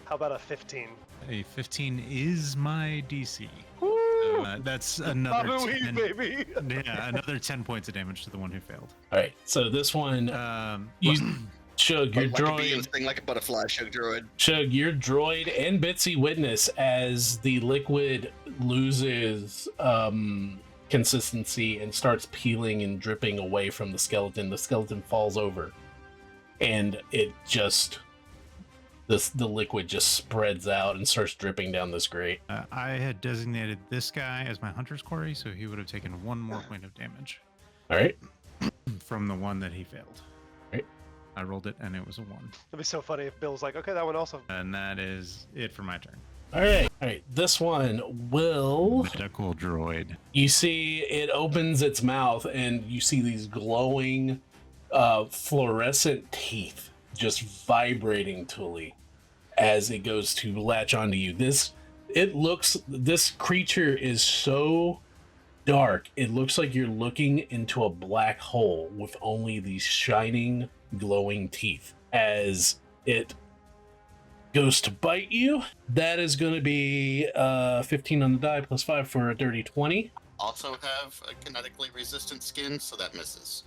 How about a 15? A 15 is my DC. So, that's another Halloween, 10, baby. yeah, another 10 points of damage to the one who failed. All right, so this one, Shug, your Like a bee and droid, sting like a butterfly, Shug droid. Shug, your droid, and Bitsy witness as the liquid loses consistency and starts peeling and dripping away from the skeleton. The skeleton falls over, and it just the liquid just spreads out and starts dripping down this grate. I had designated this guy as my hunter's quarry, so he would have taken 1 more point of damage All right, from the one that he failed. Right. I rolled it, and it was a 1. It'd be so funny if Bill's like, okay, that one also. And that is it for my turn. all right. This one will. Medical droid. You see it opens its mouth and you see these glowing fluorescent teeth just vibrating, Tuli, as it goes to latch onto you. This creature is so dark, it looks like you're looking into a black hole with only these shining, glowing teeth. As it goes to bite you, that is going to be 15 on the die plus 5 for a dirty 20. Also have a kinetically resistant skin, so that misses.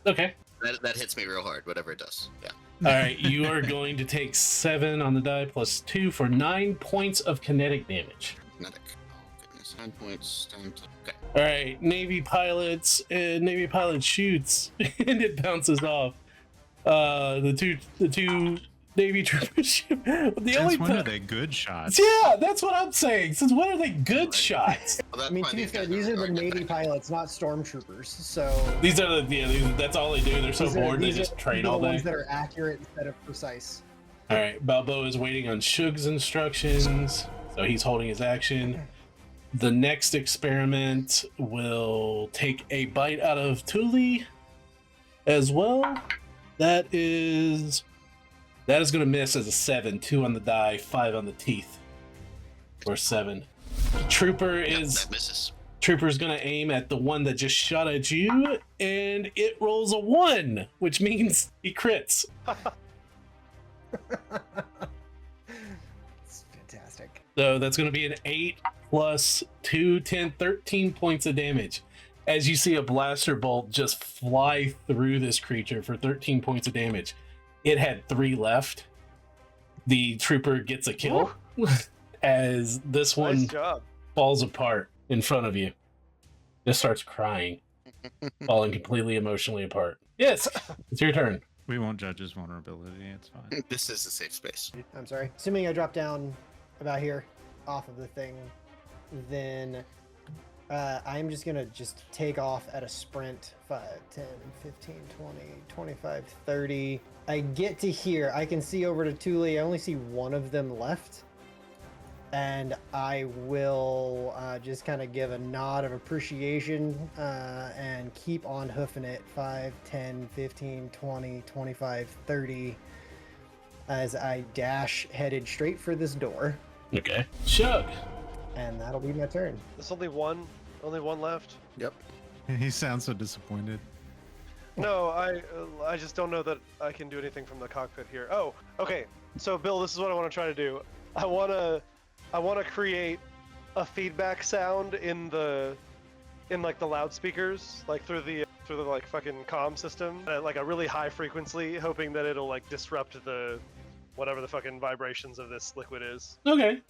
Okay. That hits me real hard, whatever it does. Yeah. All right, you are going to take 7 on the die plus 2 for 9 points of kinetic damage. Kinetic. Oh, goodness. 9 points down to... Okay. All right, Navy pilot shoots and it bounces off. The two Navy troopers shoot. Since when are they good shots? Yeah, that's what I'm saying. Since when are they good shots? Well, I mean, to be fair, these are the Navy pilots, not stormtroopers. So These are that's all they do. They're so bored they just train all the day. ones that are accurate instead of precise. All right, Balboa is waiting on Shug's instructions, so he's holding his action. The next experiment will take a bite out of Tuli as well. That is going to miss as a 7, 2 on the die, 5 on the teeth, or 7. Trooper That misses. Trooper's going to aim at the one that just shot at you, and it rolls a 1, which means he crits. It's fantastic. So that's going to be an 8 plus 2, 10, 13 points of damage. As you see a blaster bolt just fly through this creature for 13 points of damage. It had 3 left. The trooper gets a kill as this one Nice job. falls apart in front of you. Just starts crying, falling completely emotionally apart. Yes, it's your turn. We won't judge his vulnerability. It's fine. This is a safe space. I'm sorry. Assuming I drop down about here off of the thing, then I'm just going to take off at a sprint 5, 10, 15, 20, 25, 30. I get to here. I can see over to Tuli. I only see one of them left. And I will just kind of give a nod of appreciation and keep on hoofing it 5, 10, 15, 20, 25, 30 as I dash headed straight for this door. Okay. Shug. And that'll be my turn. There's only one left. Yep. He sounds so disappointed. No, I just don't know that I can do anything from the cockpit here. Oh, okay. So Bill, this is what I want to try to do. I want to create a feedback sound in like the loudspeakers, like through the like fucking comm system, at like a really high frequency, hoping that it'll like disrupt the whatever the fucking vibrations of this liquid is. Okay.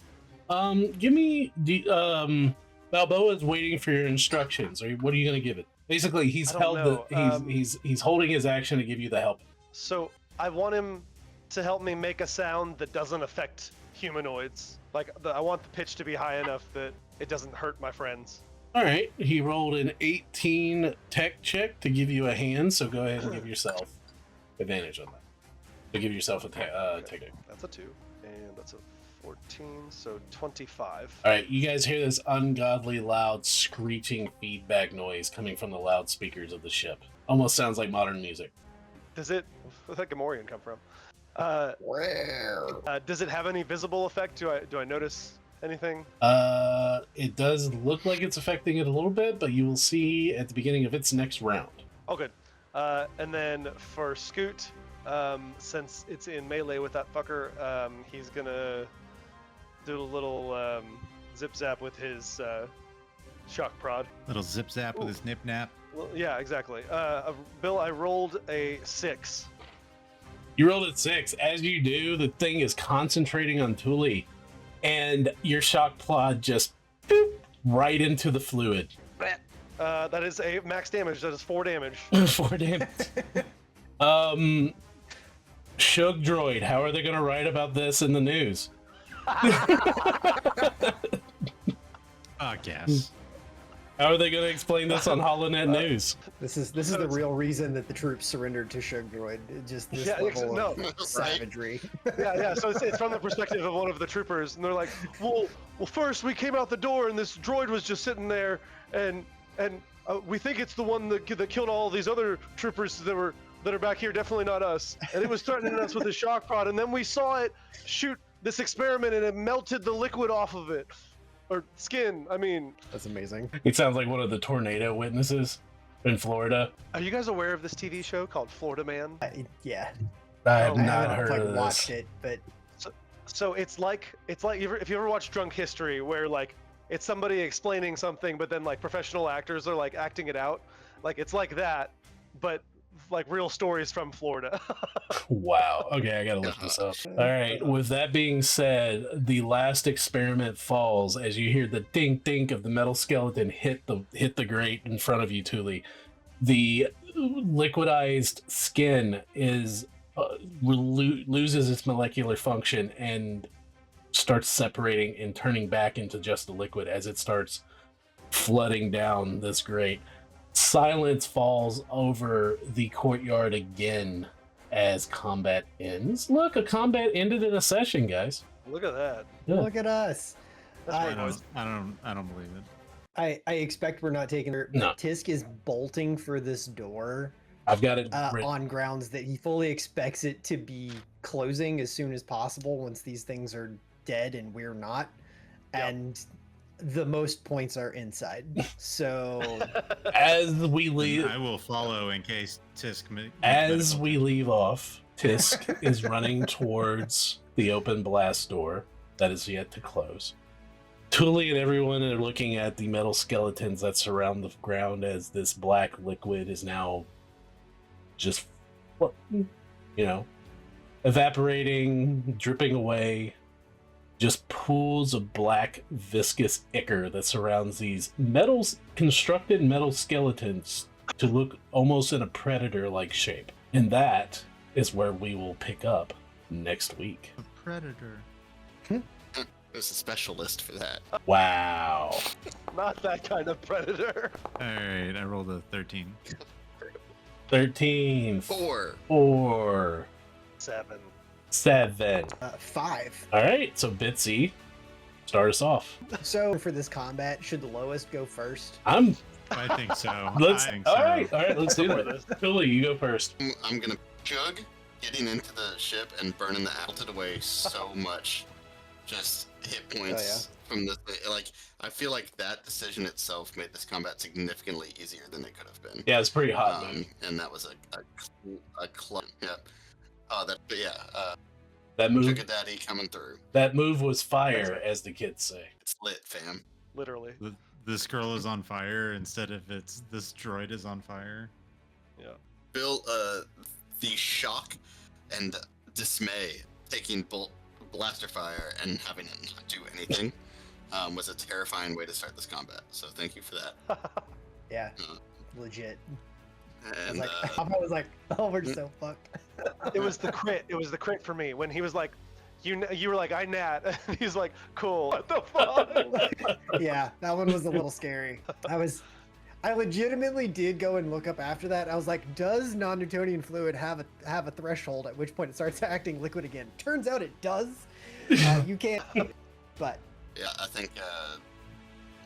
Give me the Balboa's waiting for your instructions. Or what are you going to give it? Basically, he's I don't held know. he's holding his action to give you the help. So I want him to help me make a sound that doesn't affect humanoids. Like I want the pitch to be high enough that it doesn't hurt my friends. All right. He rolled an 18 tech check to give you a hand, so go ahead and give yourself advantage on that. So give yourself a tech. That's a 2, and that's a 14, so 25. All right, you guys hear this ungodly loud screeching feedback noise coming from the loudspeakers of the ship. Almost sounds like modern music. Where'd that Gamorrean come from? Does it have any visible effect? Do I notice anything? It does look like it's affecting it a little bit, but you will see at the beginning of its next round. Oh, good. And then for Scoot, since it's in melee with that fucker, he's gonna do a little zip zap with his shock prod. Little zip zap with his nip nap. Well, yeah, exactly. Bill, I rolled a 6. You rolled at 6. As you do, the thing is concentrating on Thule, and your shock prod just boop, right into the fluid. That is a max damage. That is 4 damage. 4 damage. Shug Droid, how are they going to write about this in the news? I guess. How are they going to explain this on HoloNet News? This is the real reason that the troops surrendered to Shug Droid. Just this level of savagery. Yeah. So it's from the perspective of one of the troopers, and they're like, well, first we came out the door, and this droid was just sitting there, and we think it's the one that killed all these other troopers that are back here. Definitely not us. And it was threatening us with a shock prod, and then we saw it shoot this experiment, and it melted the liquid off of it. Or skin, I mean. That's amazing. It sounds like one of the tornado witnesses in Florida. Are you guys aware of this TV show called Florida Man? Yeah. I have I not haven't, heard of this. watched it, but So it's like if you ever watched Drunk History, where like it's somebody explaining something, but then like professional actors are like acting it out. Like it's like that, but like real stories from Florida. Wow. Okay, I gotta look this up. All right. With that being said, the last experiment falls as you hear the dink dink of the metal skeleton hit the grate in front of you, Thule. The liquidized skin is loses its molecular function and starts separating and turning back into just a liquid as it starts flooding down this grate. Silence falls over the courtyard again as combat ends. Look, a combat ended in a session, guys. Look at that. Yeah. look at us. That's I- right. I don't believe it. I expect we're not taking her. No. Tisk is bolting for this door I've got it written. on grounds that he fully expects it to be closing as soon as possible once these things are dead and we're not. Yep. And the most points are inside. So As we Then leave, I will follow in case Tisk. as we leave off, Tisk is running towards the open blast door that is yet to close. Thule and everyone are looking at the metal skeletons that surround the ground as this black liquid is now just, evaporating, dripping away. Just pools of black viscous ichor that surrounds these constructed metal skeletons to look almost in a predator-like shape. And that is where we will pick up next week. A predator. There's a specialist for that. Wow. Not that kind of predator. All right, I rolled a 13. 13, 4, 7. 7. 5. All right, so Bitsy, start us off. So for this combat, should the lowest go first? I I think so. Let's. I think so. All right, let's do that. Thule, you go first. I'm gonna chug getting into the ship and burning the melted away so much. Just hit points from the like. I feel like that decision itself made this combat significantly easier than it could have been. Yeah, it's pretty hot. Man. And that was a club. Yeah. That move. Sugar Daddy coming through. That move was fire, as the kids say. It's lit, fam. Literally. This girl is on fire instead of this droid is on fire. Yeah. Bill, the shock and dismay taking blaster fire and having it not do anything was a terrifying way to start this combat. So thank you for that. Yeah, Uh, legit. And I was like, oh, we're so fucked. It was the crit. It was the crit for me when he was like, you were like, I nat. And he's like, cool. What the fuck? Yeah, that one was a little scary. I I legitimately did go and look up after that. I was like, does non-Newtonian fluid have a threshold at which point it starts acting liquid again? Turns out it does. You can't, but Yeah, I think,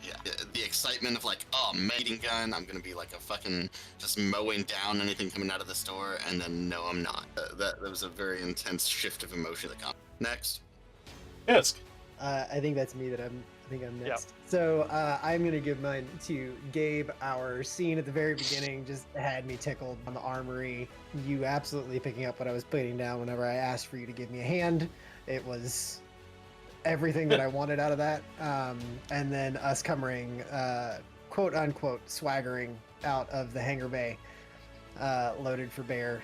yeah, the excitement of like, oh, mating gun, I'm gonna be like a fucking just mowing down anything coming out of the store, and then no, I'm not. That was a very intense shift of emotion that comes. Next. Yes. I think that's me. I think I'm Yep. next. So I'm gonna give mine to Gabe. Our scene at the very beginning just had me tickled on the armory. You absolutely picking up what I was putting down whenever I asked for you to give me a hand. It was everything that I wanted out of that. And then us coming, quote unquote, swaggering out of the hangar bay, loaded for bear.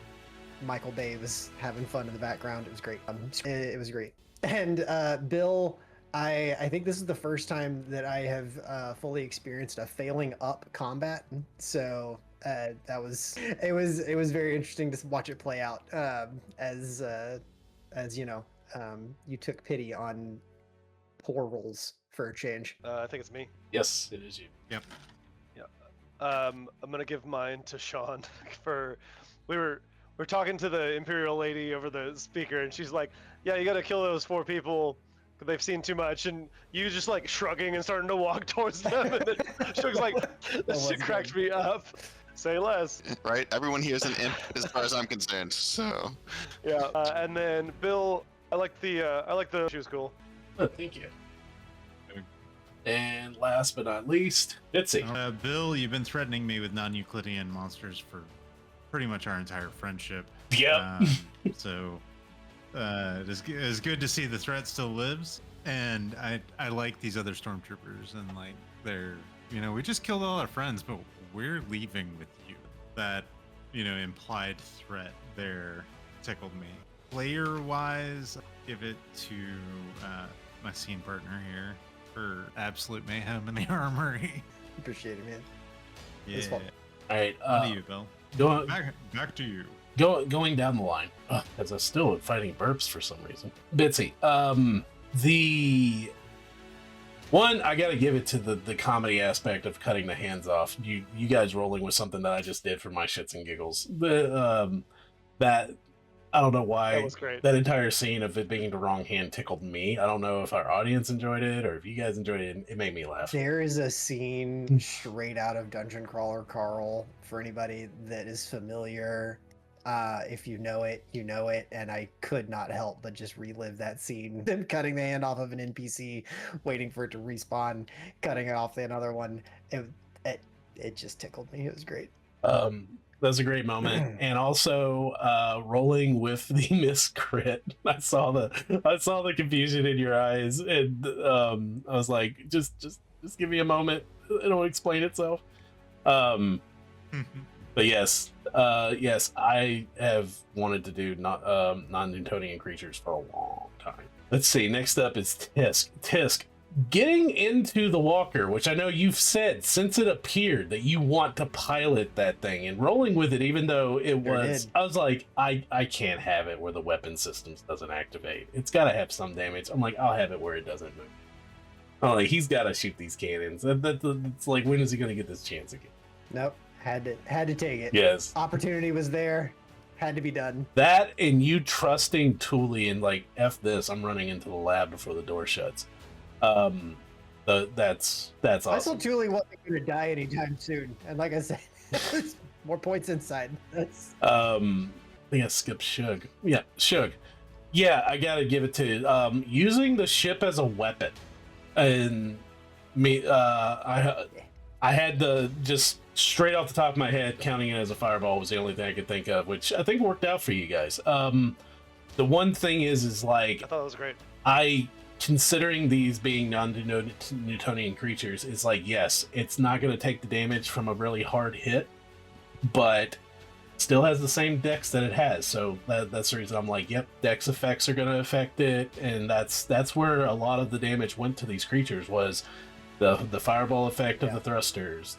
Michael Bay was having fun in the background. It was great. It was great. And Bill, I think this is the first time that I have fully experienced a failing up combat. So it was very interesting to watch it play out as you know, you took pity on poor rolls for a change. I think it's me. Yes, it is you. Yep. I'm gonna give mine to Sean for we're talking to the Imperial lady over the speaker, and she's like, "Yeah, you gotta kill those 4 people. They've seen too much." And you just like shrugging and starting to walk towards them, and then Sean's like, "This shit cracked me up." Say less. Right? Everyone here is an imp as far as I'm concerned, so. Yeah. And then Bill, I like the she was cool. Oh, thank you. And last but not least, Bitsy. Bill, you've been threatening me with non-Euclidean monsters for pretty much our entire friendship. Yep. So it's good to see the threat still lives, and I like these other stormtroopers, and like they're, we just killed all our friends, but we're leaving with you. That implied threat there tickled me. Player wise, give it to my scene partner here for absolute mayhem in the armory. Appreciate it, man. Yeah. It's fun. All right. On to you, Bill. Going Back to you. going down the line, as I'm still fighting burps for some reason. Bitsy, the one, I gotta give it to the comedy aspect of cutting the hands off. You guys rolling with something that I just did for my shits and giggles. That I don't know why That was great. that entire scene of it being the wrong hand tickled me. I don't know if our audience enjoyed it or if you guys enjoyed it. It made me laugh. There is a scene straight out of Dungeon Crawler Carl for anybody that is familiar. If you know it, you know it, and I could not help but just relive that scene. Them cutting the hand off of an NPC, waiting for it to respawn, cutting it off the another one. It just tickled me. It was great. That's a great moment, and also rolling with the miss crit. I saw the confusion in your eyes, and I was like, just give me a moment. It'll explain itself. But yes, I have wanted to do non-Newtonian creatures for a long time. Let's see. Next up is Tisk. Tisk, getting into the walker, which I know you've said since it appeared that you want to pilot that thing, and rolling with it, even though it was, I was like, I can't have it where the weapon systems doesn't activate. It's got to have some damage. I'm like, I'll have it where it doesn't move. I'm like, he's got to shoot these cannons. It's like, when is he going to get this chance again? Nope. Had to take it. Yes. Opportunity was there. Had to be done. That, and you trusting Thule and like, F this, I'm running into the lab before the door shuts. That's awesome. I told Thule wasn't going to die anytime soon, and like I said, there's more points inside. That's I think I skipped Shug. Yeah, Shug. Yeah, I gotta give it to using the ship as a weapon, and me. I had to just straight off the top of my head, counting it as a fireball was the only thing I could think of, which I think worked out for you guys. The one thing is like, I thought it was great. Considering these being non-Newtonian creatures, is like, yes, it's not going to take the damage from a really hard hit, but still has the same dex that it has. So that's the reason I'm like, yep, dex effects are going to affect it, and that's where a lot of the damage went to these creatures, was the fireball effect of the thrusters,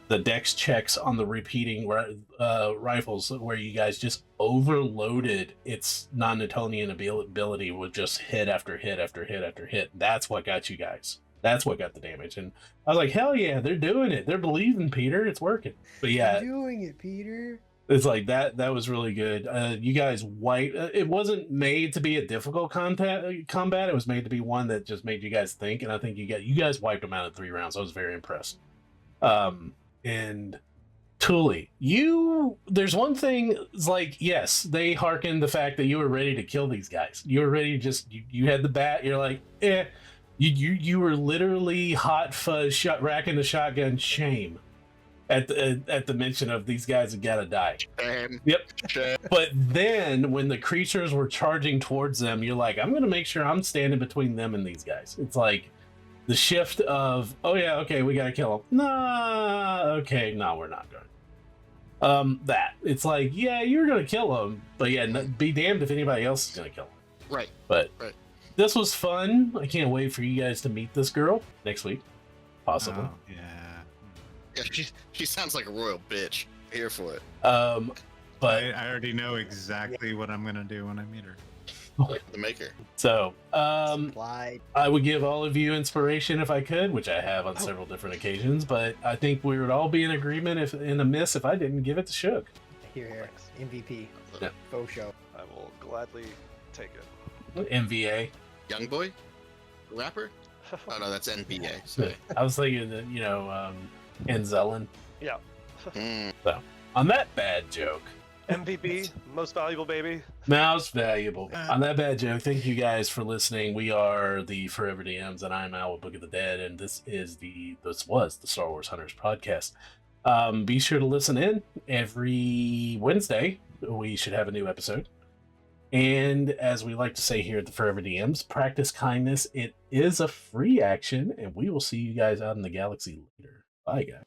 the dex checks on the repeating rifles, where you guys just overloaded its non-Newtonian ability with just hit after hit after hit after hit. That's what got you guys. That's what got the damage. And I was like, hell yeah, they're doing it. They're believing Peter. It's working. But yeah, You're doing it, Peter. it's like that. That was really good. You guys wiped. It wasn't made to be a difficult combat. It was made to be one that just made you guys think. And I think you guys wiped them out in 3 rounds. I was very impressed. And Thule, there's one thing. It's like, yes, they hearkened the fact that you were ready to kill these guys. You were ready to just you had the bat. You're like, eh. You were literally hot fuzz racking the shotgun shame at the mention of these guys have got to die. Yep. But then when the creatures were charging towards them, you're like, I'm gonna make sure I'm standing between them and these guys. It's like the shift of, oh yeah, okay, we gotta kill them. Nah, okay, no, we're not going. That it's like, yeah, you're gonna kill them, but yeah, be damned if anybody else is gonna kill them. Right. But right. This was fun. I can't wait for you guys to meet this girl next week, possibly. Oh, yeah. Yeah, she sounds like a royal bitch. Here for it. But I already know exactly what I'm gonna do when I meet her. The maker. So, Supplied. I would give all of you inspiration if I could, which I have on several different occasions. But I think we would all be in agreement if I didn't give it to Shook. Here, MVP. Yeah. Faux show. I will gladly take it. MVA. Young boy, rapper. Oh no, that's NBA. Sorry. I was thinking that Enzelin. Yeah. So on that bad joke. MVP, most valuable baby. Most valuable. On that bad joke, thank you guys for listening. We are the Forever DMs, and I'm Al with Book of the Dead, and this was the Star Wars Hunters podcast. Be sure to listen in every Wednesday. We should have a new episode. And as we like to say here at the Forever DMs, practice kindness. It is a free action, and we will see you guys out in the galaxy later. Bye, guys.